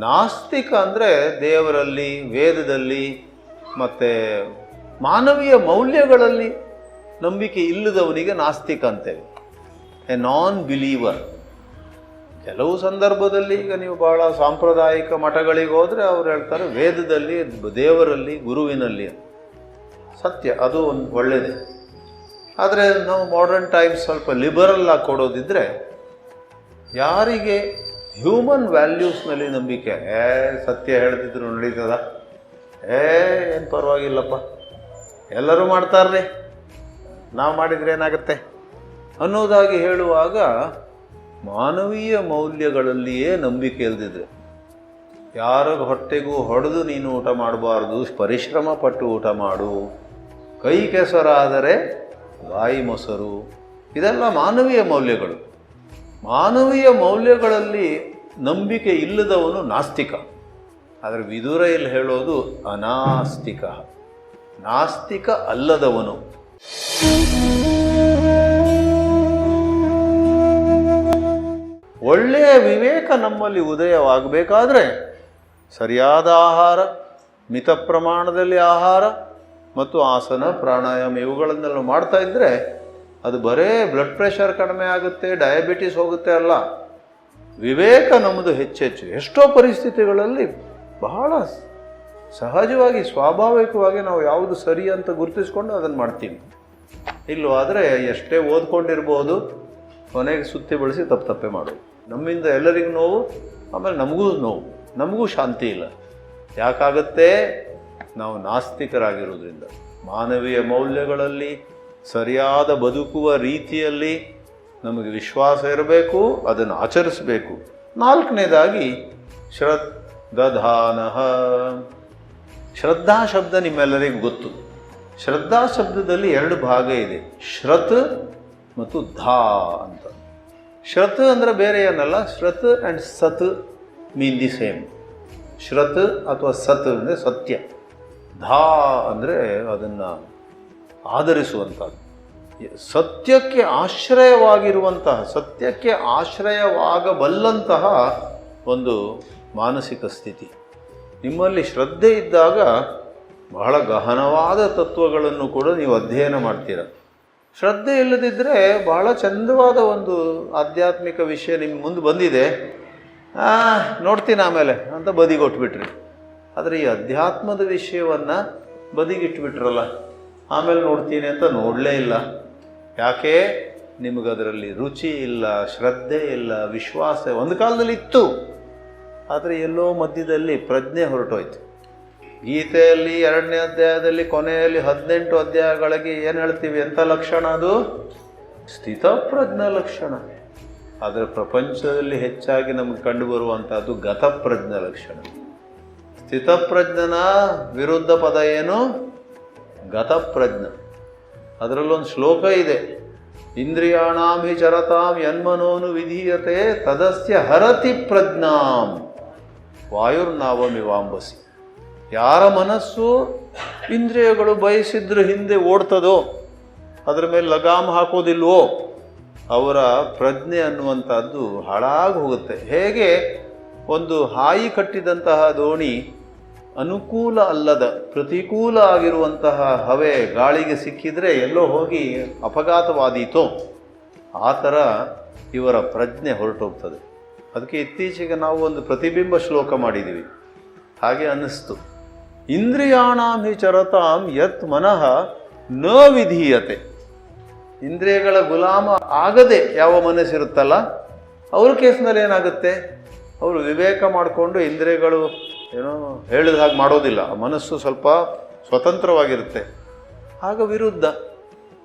ನಾಸ್ತಿಕ ಅಂದರೆ ದೇವರಲ್ಲಿ, ವೇದದಲ್ಲಿ ಮತ್ತು ಮಾನವೀಯ ಮೌಲ್ಯಗಳಲ್ಲಿ ನಂಬಿಕೆ ಇಲ್ಲದವನಿಗೆ ನಾಸ್ತಿಕ ಅಂತೇವೆ, ಎ ನಾನ್ ಬಿಲೀವರ್. ಕೆಲವು ಸಂದರ್ಭದಲ್ಲಿ ಈಗ ನೀವು ಭಾಳ ಸಾಂಪ್ರದಾಯಿಕ ಮಠಗಳಿಗೆ ಹೋದರೆ ಅವ್ರು ಹೇಳ್ತಾರೆ ವೇದದಲ್ಲಿ, ದೇವರಲ್ಲಿ, ಗುರುವಿನಲ್ಲಿ. ಸತ್ಯ, ಅದು ಒಂದು ಒಳ್ಳೆಯದೇ. ಆದರೆ ನಾವು ಮಾಡರ್ನ್ ಟೈಮ್ಸ್ ಸ್ವಲ್ಪ ಲಿಬರಲ್ ಆಗಿ ಕೊಡೋದಿದ್ದರೆ, ಯಾರಿಗೆ ಹ್ಯೂಮನ್ ವ್ಯಾಲ್ಯೂಸ್ನಲ್ಲಿ ನಂಬಿಕೆ, ಸತ್ಯ ಹೇಳ್ತಿದ್ರು ನಡೀತದ, ಏನು ಪರವಾಗಿಲ್ಲಪ್ಪ, ಎಲ್ಲರೂ ಮಾಡ್ತಾರ್ರಿ, ನಾವು ಮಾಡಿದರೆ ಏನಾಗುತ್ತೆ ಅನ್ನೋದಾಗಿ ಹೇಳುವಾಗ, ಮಾನವೀಯ ಮೌಲ್ಯಗಳಲ್ಲಿಯೇ ನಂಬಿಕೆ ಇಲ್ದಿದ್ರೆ, ಯಾರ ಹೊಟ್ಟೆಗೂ ಹೊಡೆದು ನೀನು ಊಟ ಮಾಡಬಾರ್ದು, ಪರಿಶ್ರಮ ಪಟ್ಟು ಊಟ ಮಾಡು, ಕೈ ಕೆಸರಾದರೆ ಬಾಯಿ ಮೊಸರು, ಇದೆಲ್ಲ ಮಾನವೀಯ ಮೌಲ್ಯಗಳು. ಮಾನವೀಯ ಮೌಲ್ಯಗಳಲ್ಲಿ ನಂಬಿಕೆ ಇಲ್ಲದವನು ನಾಸ್ತಿಕ. ಆದರೆ ವಿದುರ ಇಲ್ಲಿ ಹೇಳೋದು ಅನಾಸ್ತಿಕ, ನಾಸ್ತಿಕ ಅಲ್ಲದವನು. ಒಳ್ಳೆಯ ವಿವೇಕ ನಮ್ಮಲ್ಲಿ ಉದಯವಾಗಬೇಕಾದ್ರೆ ಸರಿಯಾದ ಆಹಾರ, ಮಿತ ಪ್ರಮಾಣದಲ್ಲಿ ಆಹಾರ ಮತ್ತು ಆಸನ, ಪ್ರಾಣಾಯಾಮ ಇವುಗಳನ್ನೆಲ್ಲ ಮಾಡ್ತಾ ಇದ್ದರೆ ಅದು ಬರೇ ಬ್ಲಡ್ ಪ್ರೆಷರ್ ಕಡಿಮೆ ಆಗುತ್ತೆ, ಡಯಾಬಿಟಿಸ್ ಹೋಗುತ್ತೆ ಅಲ್ಲ. ವಿವೇಕ ನಮ್ಮದು ಹೆಚ್ಚೆಚ್ಚು. ಎಷ್ಟೋ ಪರಿಸ್ಥಿತಿಗಳಲ್ಲಿ ಬಹಳ ಸಹಜವಾಗಿ, ಸ್ವಾಭಾವಿಕವಾಗಿ ನಾವು ಯಾವುದು ಸರಿ ಅಂತ ಗುರುತಿಸ್ಕೊಂಡು ಅದನ್ನು ಮಾಡ್ತೀವಿ. ಇಲ್ಲವಾದರೆ ಎಷ್ಟೇ ಓದ್ಕೊಂಡಿರ್ಬೋದು, ಕೊನೆಗೆ ಸುತ್ತಿ ಬಳಸಿ ತಪ್ಪೇ ಮಾಡೋದು. ನಮ್ಮಿಂದ ಎಲ್ಲರಿಗೂ ನೋವು, ಆಮೇಲೆ ನಮಗೂ ನೋವು, ನಮಗೂ ಶಾಂತಿ ಇಲ್ಲ. ಯಾಕಾಗುತ್ತೆ? ನಾವು ನಾಸ್ತಿಕರಾಗಿರೋದ್ರಿಂದ. ಮಾನವೀಯ ಮೌಲ್ಯಗಳಲ್ಲಿ, ಸರಿಯಾದ ಬದುಕುವ ರೀತಿಯಲ್ಲಿ ನಮಗೆ ವಿಶ್ವಾಸ ಇರಬೇಕು, ಅದನ್ನು ಆಚರಿಸಬೇಕು. ನಾಲ್ಕನೇದಾಗಿ ಶ್ರದ್ಧಾನಃ. ಶ್ರದ್ಧಾ ಶಬ್ದ ನಿಮ್ಮೆಲ್ಲರಿಗೂ ಗೊತ್ತು. ಶ್ರದ್ಧಾ ಶಬ್ದದಲ್ಲಿ ಎರಡು ಭಾಗ ಇದೆ, ಶ್ರತ್ ಮತ್ತು ಧಾ ಅಂತ. ಶ್ರತ್ ಅಂದರೆ ಬೇರೆ ಏನಲ್ಲ, ಶ್ರತ್ ಆ್ಯಂಡ್ ಸತ್ ಮೀನ್ ದಿ ಸೇಮ್. ಶ್ರತ್ ಅಥವಾ ಸತ್ ಅಂದರೆ ಸತ್ಯ, ಧಾ ಅಂದರೆ ಅದನ್ನು ಆಧರಿಸುವಂಥದ್ದು, ಸತ್ಯಕ್ಕೆ ಆಶ್ರಯವಾಗಿರುವಂತಹ, ಸತ್ಯಕ್ಕೆ ಆಶ್ರಯವಾಗಬಲ್ಲಂತಹ ಒಂದು ಮಾನಸಿಕ ಸ್ಥಿತಿ. ನಿಮ್ಮಲ್ಲಿ ಶ್ರದ್ಧೆ ಇದ್ದಾಗ ಬಹಳ ಗಹನವಾದ ತತ್ವಗಳನ್ನು ಕೂಡ ನೀವು ಅಧ್ಯಯನ ಮಾಡ್ತೀರ. ಶ್ರದ್ಧೆ ಇಲ್ಲದಿದ್ದರೆ ಬಹಳ ಚಂದವಾದ ಒಂದು ಆಧ್ಯಾತ್ಮಿಕ ವಿಷಯ ನಿಮ್ಮ ಮುಂದೆ ಬಂದಿದೆ, ನೋಡ್ತೀನಿ ಆಮೇಲೆ ಅಂತ ಬದಿಗೊಟ್ಬಿಟ್ರಿ. ಆದರೆ ಈ ಅಧ್ಯಾತ್ಮದ ವಿಷಯವನ್ನು ಬದಿಗಿಟ್ಬಿಟ್ರಲ್ಲ, ಆಮೇಲೆ ನೋಡ್ತೀನಿ ಅಂತ ನೋಡಲೇ ಇಲ್ಲ. ಯಾಕೆ? ನಿಮಗದರಲ್ಲಿ ರುಚಿ ಇಲ್ಲ, ಶ್ರದ್ಧೆ ಇಲ್ಲ, ವಿಶ್ವಾಸ ಒಂದು ಕಾಲದಲ್ಲಿ ಇತ್ತು, ಆದರೆ ಎಲ್ಲೋ ಮಧ್ಯದಲ್ಲಿ ಪ್ರಜ್ಞೆ ಹೊರಟೋಯ್ತು. ಗೀತೆಯಲ್ಲಿ 2ನೇ ಅಧ್ಯಾಯದಲ್ಲಿ ಕೊನೆಯಲ್ಲಿ 18 ಅಧ್ಯಾಯಗಳಿಗೆ ಏನು ಹೇಳ್ತೀವಿ? ಎಂಥ ಲಕ್ಷಣ ಅದು? ಸ್ಥಿತಪ್ರಜ್ಞ ಲಕ್ಷಣ. ಆದರೆ ಪ್ರಪಂಚದಲ್ಲಿ ಹೆಚ್ಚಾಗಿ ನಮಗೆ ಕಂಡುಬರುವಂಥದ್ದು ಗತಪ್ರಜ್ಞ ಲಕ್ಷಣ. ಸ್ಥಿತಪ್ರಜ್ಞನ ವಿರುದ್ಧ ಪದ ಏನು? ಗತಪ್ರಜ್ಞ. ಅದರಲ್ಲೊಂದು ಶ್ಲೋಕ ಇದೆ, ಇಂದ್ರಿಯಾಣಾಂ ಹಿ ಚರತಾಂ ಯನ್ಮನೋನು ವಿಧೀಯತೆ ತದಸ್ಯ ಹರತಿ ಪ್ರಜ್ಞಾಂ ವಾಯುರ್ನಾವಮಿವಾಂಬಸಿ. ಯಾರ ಮನಸ್ಸು ಇಂದ್ರಿಯಗಳು ಬಯಸಿದ್ರ ಹಿಂದೆ ಓಡ್ತದೋ ಅದರ ಮೇಲೆ ಲಗಾಮ್ ಹಾಕೋದಿಲ್ವೋ ಅವರ ಪ್ರಜ್ಞೆ ಅನ್ನುವಂಥದ್ದು ಹಾಳಾಗಿ ಹೋಗುತ್ತೆ. ಹೇಗೆ ಒಂದು ಹಾಯಿ ಕಟ್ಟಿದಂತಹ ದೋಣಿ ಅನುಕೂಲ ಅಲ್ಲದ ಪ್ರತಿಕೂಲ ಆಗಿರುವಂತಹ ಹವೆ ಗಾಳಿಗೆ ಸಿಕ್ಕಿದರೆ ಎಲ್ಲೋ ಹೋಗಿ ಅಪಘಾತವಾದೀತೋ ಆ ಥರ ಇವರ ಪ್ರಜ್ಞೆ ಹೊರಟೋಗ್ತದೆ. ಅದಕ್ಕೆ ಇತ್ತೀಚೆಗೆ ನಾವು ಒಂದು ಪ್ರತಿಬಿಂಬ ಶ್ಲೋಕ ಮಾಡಿದ್ದೀವಿ. ಹಾಗೆ ಅನ್ನಿಸ್ತು, ಇಂದ್ರಿಯಾಣಾಂ ಹಿ ಚರತಾಂ ಯತ್ ಮನಃ ನ ವಿಧೀಯತೆ. ಇಂದ್ರಿಯಗಳ ಗುಲಾಮ ಆಗದೆ ಯಾವ ಮನಸ್ಸಿರುತ್ತಲ್ಲ ಅವ್ರ ಕೇಸ್ನಲ್ಲಿ ಏನಾಗುತ್ತೆ, ಅವರು ವಿವೇಕ ಮಾಡಿಕೊಂಡು ಇಂದ್ರಿಯಗಳು ಏನೋ ಹೇಳಿದ ಹಾಗೆ ಮಾಡೋದಿಲ್ಲ, ಮನಸ್ಸು ಸ್ವಲ್ಪ ಸ್ವತಂತ್ರವಾಗಿರುತ್ತೆ. ಆಗ ವಿರುದ್ಧ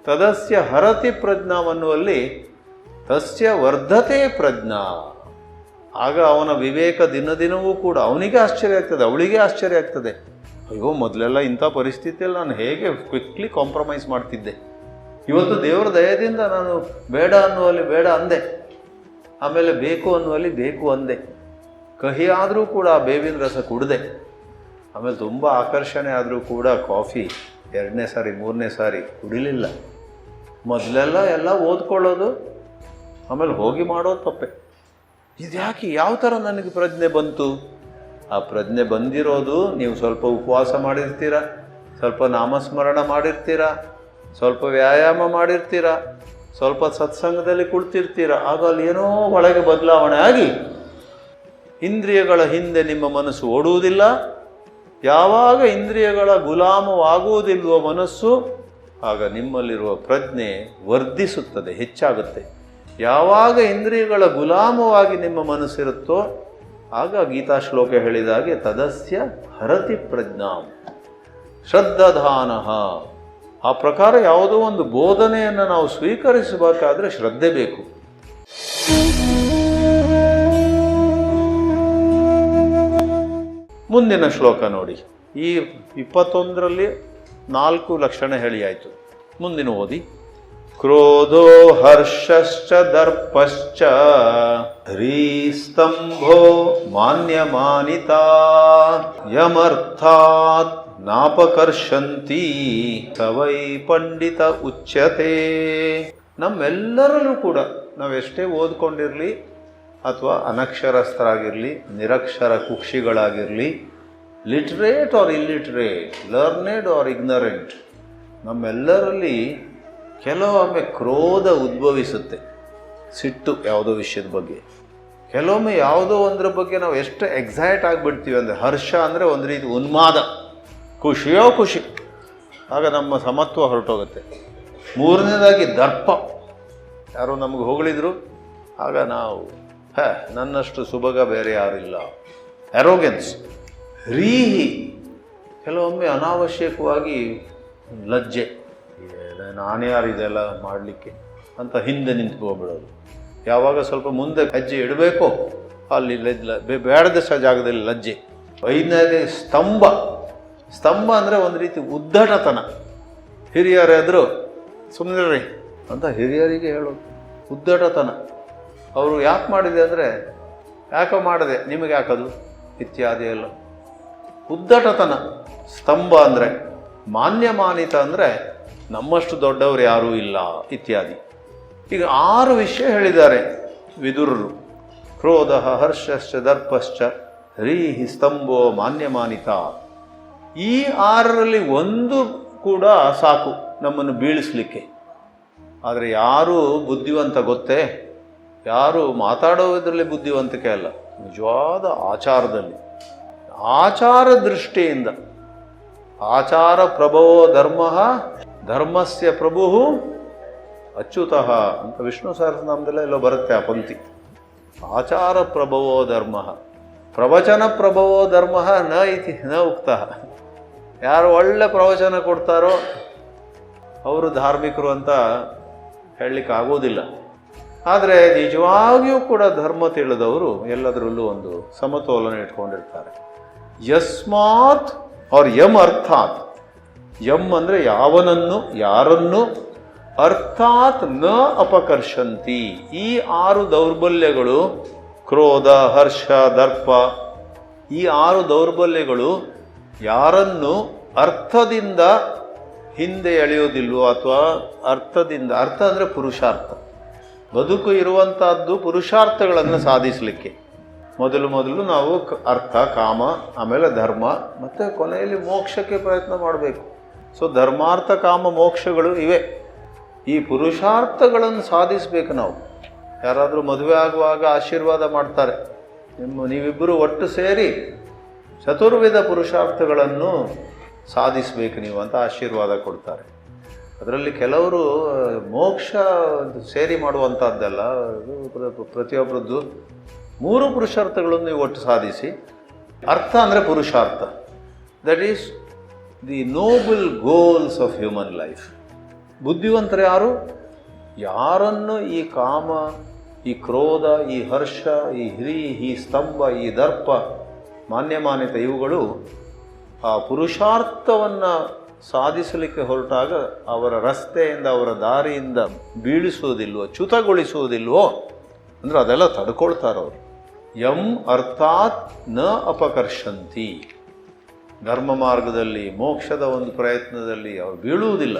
ತದಸ್ಯ ಹರತಿ ಪ್ರಜ್ಞಾವನ್ನುವಲ್ಲಿ ತಸ್ಯ ವರ್ಧತೆ ಪ್ರಜ್ಞಾ. ಆಗ ಅವನ ವಿವೇಕ ದಿನವೂ ಕೂಡ ಅವನಿಗೆ ಆಶ್ಚರ್ಯ ಆಗ್ತದೆ, ಅವಳಿಗೆ ಆಶ್ಚರ್ಯ ಆಗ್ತದೆ. ಅಯ್ಯೋ, ಮೊದಲೆಲ್ಲ ಇಂಥ ಪರಿಸ್ಥಿತಿಯಲ್ಲಿ ನಾನು ಹೇಗೆ ಕ್ವಿಕ್ಲಿ ಕಾಂಪ್ರಮೈಸ್ ಮಾಡ್ತಿದ್ದೆ, ಇವತ್ತು ದೇವರ ದಯದಿಂದ ನಾನು ಬೇಡ ಅನ್ನುವಲ್ಲಿ ಬೇಡ ಅಂದೆ, ಆಮೇಲೆ ಬೇಕು ಅನ್ನುವಲ್ಲಿ ಬೇಕು ಅಂದೆ, ಕಹಿ ಆದರೂ ಕೂಡ ಬೇವಿನ ರಸ ಕುಡಿದೆ, ಆಮೇಲೆ ತುಂಬ ಆಕರ್ಷಣೆ ಆದರೂ ಕೂಡ ಕಾಫಿ 2ನೇ ಸಾರಿ 3ನೇ ಸಾರಿ ಕುಡಿಲಿಲ್ಲ. ಮೊದಲೆಲ್ಲ ಎಲ್ಲ ಓದ್ಕೊಳ್ಳೋದು ಆಮೇಲೆ ಹೋಗಿ ಮಾಡೋದು ತಪ್ಪೆ. ಇದ್ಯಾಕೆ ಯಾವ ಥರ ನನಗೆ ಪ್ರಜ್ಞೆ ಬಂತು? ಆ ಪ್ರಜ್ಞೆ ಬಂದಿರೋದು ನೀವು ಸ್ವಲ್ಪ ಉಪವಾಸ ಮಾಡಿರ್ತೀರ, ಸ್ವಲ್ಪ ನಾಮಸ್ಮರಣ ಮಾಡಿರ್ತೀರ, ಸ್ವಲ್ಪ ವ್ಯಾಯಾಮ ಮಾಡಿರ್ತೀರ, ಸ್ವಲ್ಪ ಸತ್ಸಂಗದಲ್ಲಿ ಕುಳಿತಿರ್ತೀರ. ಆಗ ಅಲ್ಲಿ ಏನೋ ಒಳಗೆ ಬದಲಾವಣೆ ಆಗಿ ಇಂದ್ರಿಯಗಳ ಹಿಂದೆ ನಿಮ್ಮ ಮನಸ್ಸು ಓಡುವುದಿಲ್ಲ. ಯಾವಾಗ ಇಂದ್ರಿಯಗಳ ಗುಲಾಮವಾಗುವುದಿಲ್ವೋ ಮನಸ್ಸು, ಆಗ ನಿಮ್ಮಲ್ಲಿರುವ ಪ್ರಜ್ಞೆ ವರ್ಧಿಸುತ್ತದೆ, ಹೆಚ್ಚಾಗುತ್ತೆ. ಯಾವಾಗ ಇಂದ್ರಿಯಗಳ ಗುಲಾಮವಾಗಿ ನಿಮ್ಮ ಮನಸ್ಸಿರುತ್ತೋ ಆಗ ಗೀತಾ ಶ್ಲೋಕ ಹೇಳಿದಾಗೆ ತದಸ್ಯ ಹರತಿ ಪ್ರಜ್ಞಾಂ ಶ್ರದ್ಧಾಧಾನಃ. ಆ ಪ್ರಕಾರ ಯಾವುದೋ ಒಂದು ಬೋಧನೆಯನ್ನು ನಾವು ಸ್ವೀಕರಿಸಬೇಕಾದ್ರೆ ಶ್ರದ್ಧೆ ಬೇಕು. ಮುಂದಿನ ಶ್ಲೋಕ ನೋಡಿ. ಈ 21ರಲ್ಲಿ 4 ಲಕ್ಷಣ ಹೇಳಿ ಆಯಿತು. ಮುಂದಿನ ಓದಿ. ಕ್ರೋಧೋ ಹರ್ಷಶ್ಚ ದರ್ಪಶ್ಚ ಹ್ರೀಸ್ತಂಭೋ ಮಾನ್ಯಮಾನಿತಾ ಯಮರ್ಥಾತ್ ನಾಪಕರ್ಷಂತಿ ಸವೈ ಪಂಡಿತ ಉಚ್ಯತೆ. ನಮ್ಮೆಲ್ಲರಲ್ಲೂ ಕೂಡ ನಾವೆಷ್ಟೇ ಓದ್ಕೊಂಡಿರಲಿ ಅಥವಾ ಅನಕ್ಷರಸ್ಥರಾಗಿರಲಿ, ನಿರಕ್ಷರ ಕುಕ್ಷಿಗಳಾಗಿರಲಿ, literate or illiterate, learned or ignorant, ನಮ್ಮೆಲ್ಲರಲ್ಲಿ ಕೆಲವೊಮ್ಮೆ ಕ್ರೋಧ ಉದ್ಭವಿಸುತ್ತೆ, ಸಿಟ್ಟು ಯಾವುದೋ ವಿಷಯದ ಬಗ್ಗೆ. ಕೆಲವೊಮ್ಮೆ ಯಾವುದೋ ಒಂದರ ಬಗ್ಗೆ ನಾವು ಎಷ್ಟು ಎಕ್ಸೈಟ್ ಆಗಿಬಿಡ್ತೀವಿ ಅಂದರೆ, ಹರ್ಷ ಅಂದರೆ ಒಂದು ರೀತಿ ಉನ್ಮಾದ, ಖುಷಿಯೋ ಖುಷಿ, ಆಗ ನಮ್ಮ ಸಮತ್ವ ಹೊರಟೋಗುತ್ತೆ. 3ನೇದಾಗಿ ದರ್ಪ, ಯಾರೋ ನಮಗೆ ಹೊಗಳಿದ್ರು ಆಗ ನಾವು ನನ್ನಷ್ಟು ಸುಭಗ ಬೇರೆ ಯಾರಿಲ್ಲ, ಅರೋಗೆನ್ಸ್. ರೀಹಿ, ಕೆಲವೊಮ್ಮೆ ಅನಾವಶ್ಯಕವಾಗಿ ಲಜ್ಜೆ, ನಾನು ಯಾರು ಇದೆಲ್ಲ ಮಾಡಲಿಕ್ಕೆ ಅಂತ ಹಿಂದೆ ನಿಂತ್ಕೊಂಡ್ಬಿಡೋದು. ಯಾವಾಗ ಸ್ವಲ್ಪ ಮುಂದೆ ಹೆಜ್ಜೆ ಇಡಬೇಕೋ ಅಲ್ಲಿ ಬೇಡದ ಜಾಗದಲ್ಲಿ ಲಜ್ಜೆ. 5ನೇದೇ ಸ್ತಂಭ. ಸ್ತಂಭ ಅಂದರೆ ಒಂದು ರೀತಿ ಉದ್ದಟತನ. ಹಿರಿಯರಾದರೂ ಸುಮ್ಮನೆ ರೀ ಅಂತ ಹಿರಿಯರಿಗೆ ಹೇಳೋದು, ಉದ್ದಟತನ. ಅವರು ಯಾಕೆ ಮಾಡಿದೆ ಅಂದರೆ, ಯಾಕೋ ಮಾಡಿದೆ, ನಿಮಗೆ ಯಾಕದು ಇತ್ಯಾದಿ ಎಲ್ಲ ಉದ್ದಟತನ. ಸ್ತಂಭ ಅಂದರೆ. ಮಾನ್ಯಮಾನಿತ ಅಂದರೆ ನಮ್ಮಷ್ಟು ದೊಡ್ಡವರು ಯಾರೂ ಇಲ್ಲ ಇತ್ಯಾದಿ. ಈಗ 6 ವಿಷಯ ಹೇಳಿದ್ದಾರೆ ವಿದುರರು. ಕ್ರೋಧ ಹರ್ಷಶ್ಚ ದರ್ಪಶ್ಚ ಹ್ರೀಹಿ ಸ್ತಂಭೋ ಮಾನ್ಯಮಾನಿತ. ಈ 6ರಲ್ಲಿ ಒಂದು ಕೂಡ ಸಾಕು ನಮ್ಮನ್ನು ಬೀಳಿಸ್ಲಿಕ್ಕೆ. ಆದರೆ ಯಾರು ಬುದ್ಧಿವಂತ ಗೊತ್ತೇ? ಯಾರು ಮಾತಾಡೋದ್ರಲ್ಲಿ ಬುದ್ಧಿವಂತಿಕೆ ಅಲ್ಲ, ನಿಜವಾದ ಆಚಾರದಲ್ಲಿ, ಆಚಾರ ದೃಷ್ಟಿಯಿಂದ. ಆಚಾರ ಪ್ರಭವೋ ಧರ್ಮ ಧರ್ಮಸ್ಯ ಪ್ರಭು ಅಚ್ಯುತಃ ಅಂತ ವಿಷ್ಣು ಸಹಸ್ರನಾಮದಲ್ಲೇ ಎಲ್ಲೋ ಬರುತ್ತೆ ಆ ಪಂಕ್ತಿ. ಆಚಾರ ಪ್ರಭವೋ ಧರ್ಮ, ಪ್ರವಚನ ಪ್ರಭವೋ ಧರ್ಮ ನ ಇತಿ ನ ಉಕ್ತಃ. ಯಾರು ಒಳ್ಳೆ ಪ್ರವಚನ ಕೊಡ್ತಾರೋ ಅವರು ಧಾರ್ಮಿಕರು ಅಂತ ಹೇಳಲಿಕ್ಕೆ ಆಗೋದಿಲ್ಲ. ಆದರೆ ನಿಜವಾಗಿಯೂ ಕೂಡ ಧರ್ಮ ತಿಳಿದವರು ಎಲ್ಲದರಲ್ಲೂ ಒಂದು ಸಮತೋಲನ ಇಟ್ಕೊಂಡಿರ್ತಾರೆ. ಯಸ್ಮಾತ್ ಅವ್ರ ಯಮ್ ಅರ್ಥಾತ್. ಯಮ್ ಅಂದರೆ ಯಾವನನ್ನು, ಯಾರನ್ನು, ಅರ್ಥಾತ್ ನ ಅಪಕರ್ಷಂತಿ. ಈ 6 ದೌರ್ಬಲ್ಯಗಳು, ಕ್ರೋಧ ಹರ್ಷ ದರ್ಪ, ಈ 6 ದೌರ್ಬಲ್ಯಗಳು ಯಾರನ್ನು ಅರ್ಥದಿಂದ ಹಿಂದೆ ಎಳೆಯೋದಿಲ್ವೋ, ಅಥವಾ ಅರ್ಥ ಅಂದರೆ ಪುರುಷಾರ್ಥ. ಬದುಕು ಇರುವಂತಹದ್ದು ಪುರುಷಾರ್ಥಗಳನ್ನು ಸಾಧಿಸಲಿಕ್ಕೆ. ಮೊದಲು ನಾವು ಅರ್ಥ, ಕಾಮ, ಆಮೇಲೆ ಧರ್ಮ, ಮತ್ತು ಕೊನೆಯಲ್ಲಿ ಮೋಕ್ಷಕ್ಕೆ ಪ್ರಯತ್ನ ಮಾಡಬೇಕು. ಸೊ ಧರ್ಮಾರ್ಥ ಕಾಮ ಮೋಕ್ಷಗಳು ಇವೆ. ಈ ಪುರುಷಾರ್ಥಗಳನ್ನು ಸಾಧಿಸಬೇಕು ನಾವು. ಯಾರಾದರೂ ಮದುವೆ ಆಗುವಾಗ ಆಶೀರ್ವಾದ ಮಾಡ್ತಾರೆ, ನೀವಿಬ್ಬರು ಒಟ್ಟು ಸೇರಿ ಚತುರ್ವಿಧ ಪುರುಷಾರ್ಥಗಳನ್ನು ಸಾಧಿಸಬೇಕು ನೀವು ಅಂತ ಆಶೀರ್ವಾದ ಕೊಡ್ತಾರೆ. ಅದರಲ್ಲಿ ಕೆಲವರು ಮೋಕ್ಷ ಸೇರಿ ಮಾಡುವಂಥದ್ದೆಲ್ಲ, ಪ್ರತಿಯೊಬ್ಬರದ್ದು 3 ಪುರುಷಾರ್ಥಗಳನ್ನು ನೀವು ಒಟ್ಟು ಸಾಧಿಸಿ. ಅರ್ಥ ಅಂದರೆ ಪುರುಷಾರ್ಥ, that is the noble goals of human life. ಬುದ್ಧಿವಂತರು ಯಾರು? ಯಾರನ್ನು ಈ ಕಾಮ, ಈ ಕ್ರೋಧ, ಈ ಹರ್ಷ, ಈ ಹಿರಿ, ಈ ಸ್ತಂಭ, ಈ ದರ್ಪ, ಮಾನ್ಯತೆ ಇವುಗಳು ಆ ಪುರುಷಾರ್ಥವನ್ನು ಸಾಧಿಸಲಿಕ್ಕೆ ಹೊರಟಾಗ ಅವರ ರಸ್ತೆಯಿಂದ, ಅವರ ದಾರಿಯಿಂದ ಬೀಳಿಸುವುದಿಲ್ವೋ, ಚ್ಯುತಗೊಳಿಸುವುದಿಲ್ವೋ, ಅಂದರೆ ಅದೆಲ್ಲ ತಡ್ಕೊಳ್ತಾರವರು. ಯಂ ಅರ್ಥಾತ್ ನ ಅಪಕರ್ಷಂತಿ. ಧರ್ಮ ಮಾರ್ಗದಲ್ಲಿ, ಮೋಕ್ಷದ ಒಂದು ಪ್ರಯತ್ನದಲ್ಲಿ ಅವರು ಬೀಳುವುದಿಲ್ಲ.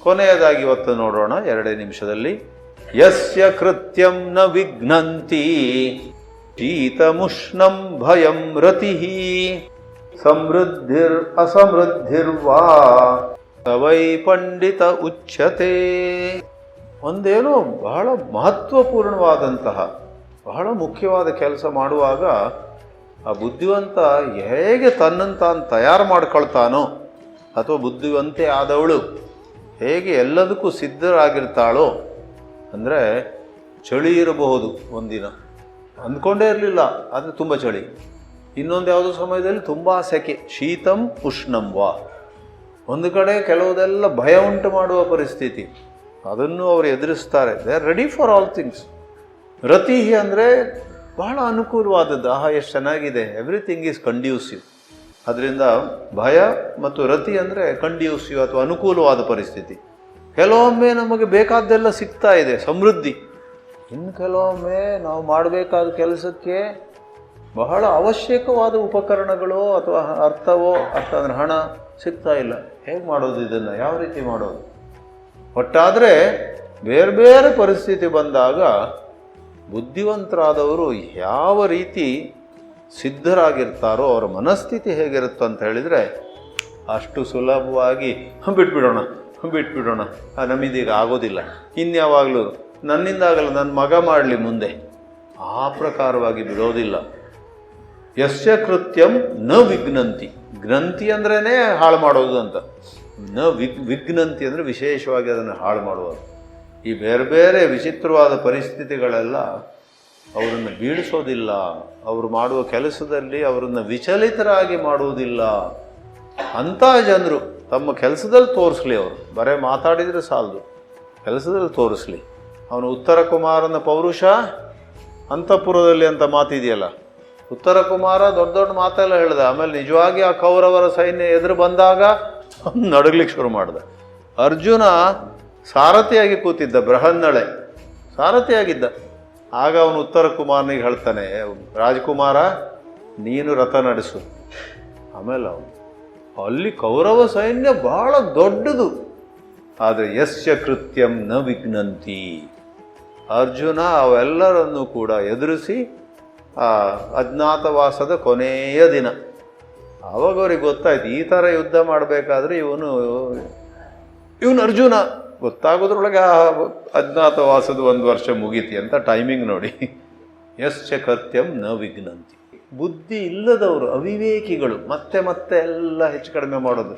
ಕೊನೆಯದಾಗಿ ಇವತ್ತು ನೋಡೋಣ 2 ನಿಮಿಷದಲ್ಲಿ. ಯಸ್ಯ ಕೃತ್ಯಂ ನ ವಿಘ್ನಂತಿ ಶೀತಮುಷ್ಣಂ ಭಯಂ ರತಿಃ ಸಮೃದ್ಧಿರ್ ಅಸಮೃದ್ಧಿರ್ವಾ ತವೈ ಪಂಡಿತ ಉಚ್ಯತೆ. ಒಂದೇನೋ ಬಹಳ ಮಹತ್ವಪೂರ್ಣವಾದಂತಹ, ಬಹಳ ಮುಖ್ಯವಾದ ಕೆಲಸ ಮಾಡುವಾಗ ಆ ಬುದ್ಧಿವಂತ ಹೇಗೆ ತನ್ನನ್ನು ತಾನು ತಯಾರು ಮಾಡ್ಕೊಳ್ತಾನೋ, ಅಥವಾ ಬುದ್ಧಿವಂತೆ ಆದವಳು ಹೇಗೆ ಎಲ್ಲದಕ್ಕೂ ಸಿದ್ಧರಾಗಿರ್ತಾಳೋ, ಅಂದರೆ ಚಳಿ ಇರಬಹುದು ಒಂದಿನ, ಅಂದ್ಕೊಂಡೇ ಇರಲಿಲ್ಲ, ಆದರೆ ತುಂಬ ಚಳಿ. ಇನ್ನೊಂದು ಯಾವುದೋ ಸಮಯದಲ್ಲಿ ತುಂಬ ಸೆಕೆ, ಶೀತಂ ಉಷ್ಣಂ ವಾ. ಒಂದು ಕಡೆ ಕೆಲವುದೆಲ್ಲ ಭಯ ಉಂಟು ಮಾಡುವ ಪರಿಸ್ಥಿತಿ, ಅದನ್ನು ಅವರು ಎದುರಿಸ್ತಾರೆ. They are ready for all things. ರತಿ ಅಂದರೆ ಬಹಳ ಅನುಕೂಲವಾದದ್ದು. ಎಷ್ಟು ಚೆನ್ನಾಗಿದೆ, ಎವ್ರಿಥಿಂಗ್ ಈಸ್ ಕಂಡ್ಯೂಸಿವ್. ಅದರಿಂದ ಭಯ ಮತ್ತು ರತಿ ಅಂದರೆ ಕಂಡ್ಯೂಸಿವ್ ಅಥವಾ ಅನುಕೂಲವಾದ ಪರಿಸ್ಥಿತಿ. ಕೆಲವೊಮ್ಮೆ ನಮಗೆ ಬೇಕಾದ್ದೆಲ್ಲ ಸಿಗ್ತಾ ಇದೆ, ಸಮೃದ್ಧಿ. ಇನ್ನು ಕೆಲವೊಮ್ಮೆ ನಾವು ಮಾಡಬೇಕಾದ ಕೆಲಸಕ್ಕೆ ಬಹಳ ಅವಶ್ಯಕವಾದ ಉಪಕರಣಗಳು ಅಥವಾ ಅರ್ಥವೋ, ಅರ್ಥ ಅಂದರೆ ಹಣ ಸಿಗ್ತಾ ಇಲ್ಲ. ಹೇಗೆ ಮಾಡೋದು ಇದನ್ನು? ಯಾವ ರೀತಿ ಮಾಡೋದು? ಒಟ್ಟಾದರೆ ಬೇರೆ ಬೇರೆ ಪರಿಸ್ಥಿತಿ ಬಂದಾಗ ಬುದ್ಧಿವಂತರಾದವರು ಯಾವ ರೀತಿ ಸಿದ್ಧರಾಗಿರ್ತಾರೋ, ಅವರ ಮನಸ್ಥಿತಿ ಹೇಗಿರುತ್ತೋ ಅಂತ ಹೇಳಿದರೆ, ಅಷ್ಟು ಸುಲಭವಾಗಿ ಬಿಟ್ಬಿಡೋಣ, ನಮ್ಮಿದೀಗ ಆಗೋದಿಲ್ಲ, ಇನ್ಯಾವಾಗಲೂ ನನ್ನಿಂದಾಗಲ್ಲ, ನನ್ನ ಮಗ ಮಾಡಲಿ ಮುಂದೆ, ಆ ಪ್ರಕಾರವಾಗಿ ಬಿಡೋದಿಲ್ಲ. ಯಸ್ಯ ಕೃತ್ಯಂ ನ ವಿಘ್ನಂತಿ. ಗ್ರಂಥಿ ಅಂದ್ರೇ ಹಾಳು ಮಾಡೋದು ಅಂತ. ವಿಘ್ನಂತಿ ಅಂದರೆ ವಿಶೇಷವಾಗಿ ಅದನ್ನು ಹಾಳು ಮಾಡುವುದು. ಈ ಬೇರೆ ಬೇರೆ ವಿಚಿತ್ರವಾದ ಪರಿಸ್ಥಿತಿಗಳೆಲ್ಲ ಅವರನ್ನು ಬೀಳಿಸೋದಿಲ್ಲ. ಅವರು ಮಾಡುವ ಕೆಲಸದಲ್ಲಿ ಅವರನ್ನು ವಿಚಲಿತರಾಗಿ ಮಾಡುವುದಿಲ್ಲ. ಅಂಥ ಜನರು ತಮ್ಮ ಕೆಲಸದಲ್ಲಿ ತೋರಿಸ್ಲಿ. ಅವರು ಬರೇ ಮಾತಾಡಿದರೆ ಸಾಲದು, ಕೆಲಸದಲ್ಲಿ ತೋರಿಸ್ಲಿ. ಅವನು ಉತ್ತರ ಕುಮಾರನ ಪೌರುಷ ಅಂತಃಪುರದಲ್ಲಿ ಅಂತ ಮಾತಿದೆಯಲ್ಲ, ಉತ್ತರ ಕುಮಾರ ದೊಡ್ಡ ದೊಡ್ಡ ಮಾತೆಲ್ಲ ಹೇಳಿದ. ಆಮೇಲೆ ನಿಜವಾಗಿ ಆ ಕೌರವರ ಸೈನ್ಯ ಎದುರು ಬಂದಾಗ ನಡಗ್ಲಿಕ್ಕೆ ಶುರು ಮಾಡಿದ. ಅರ್ಜುನ ಸಾರಥಿಯಾಗಿ ಕೂತಿದ್ದ, ಬೃಹನ್ನಳೆ ಸಾರಥಿಯಾಗಿದ್ದ. ಆಗ ಅವನು ಉತ್ತರ ಕುಮಾರನಿಗೆ ಹೇಳ್ತಾನೆ, ರಾಜಕುಮಾರ ನೀನು ರಥ ನಡೆಸು. ಆಮೇಲೆ ಅವನು ಅಲ್ಲಿ ಕೌರವ ಸೈನ್ಯ ಬಹಳ ದೊಡ್ಡದು, ಆದರೆ ಯಸ್ಯ ಕೃತ್ಯಂ ನ ವಿಘ್ನಂತಿ. ಅರ್ಜುನ ಅವೆಲ್ಲರನ್ನು ಕೂಡ ಎದುರಿಸಿ ಆ ಅಜ್ಞಾತವಾಸದ ಕೊನೆಯ ದಿನ, ಆವಾಗ ಅವ್ರಿಗೆ ಗೊತ್ತಾಯ್ತು ಈ ಥರ ಯುದ್ಧ ಮಾಡಬೇಕಾದ್ರೆ ಇವನು ಅರ್ಜುನ. ಗೊತ್ತಾಗೋದ್ರೊಳಗೆ ಆ ಅಜ್ಞಾತವಾಸದ 1 ವರ್ಷ ಮುಗೀತಿ ಅಂತ ಟೈಮಿಂಗ್ ನೋಡಿ. ಯಸ್ಯ ಕೃತ್ಯಂ ನ ವಿಘ್ನಂತಿ. ಬುದ್ಧಿ ಇಲ್ಲದವರು, ಅವಿವೇಕಿಗಳು, ಮತ್ತೆ ಎಲ್ಲ ಹೆಚ್ಚು ಕಡಿಮೆ ಮಾಡೋದು.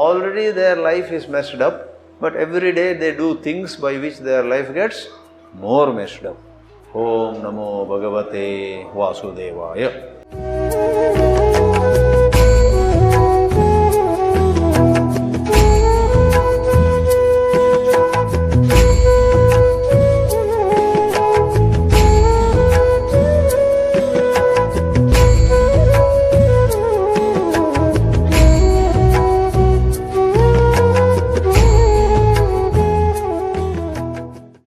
Already their life is messed up, but every day they do things by which their life gets more messed up. ಓಂ ನಮೋ ಭಗವತೆ ವಾಸುದೇವಾಯ.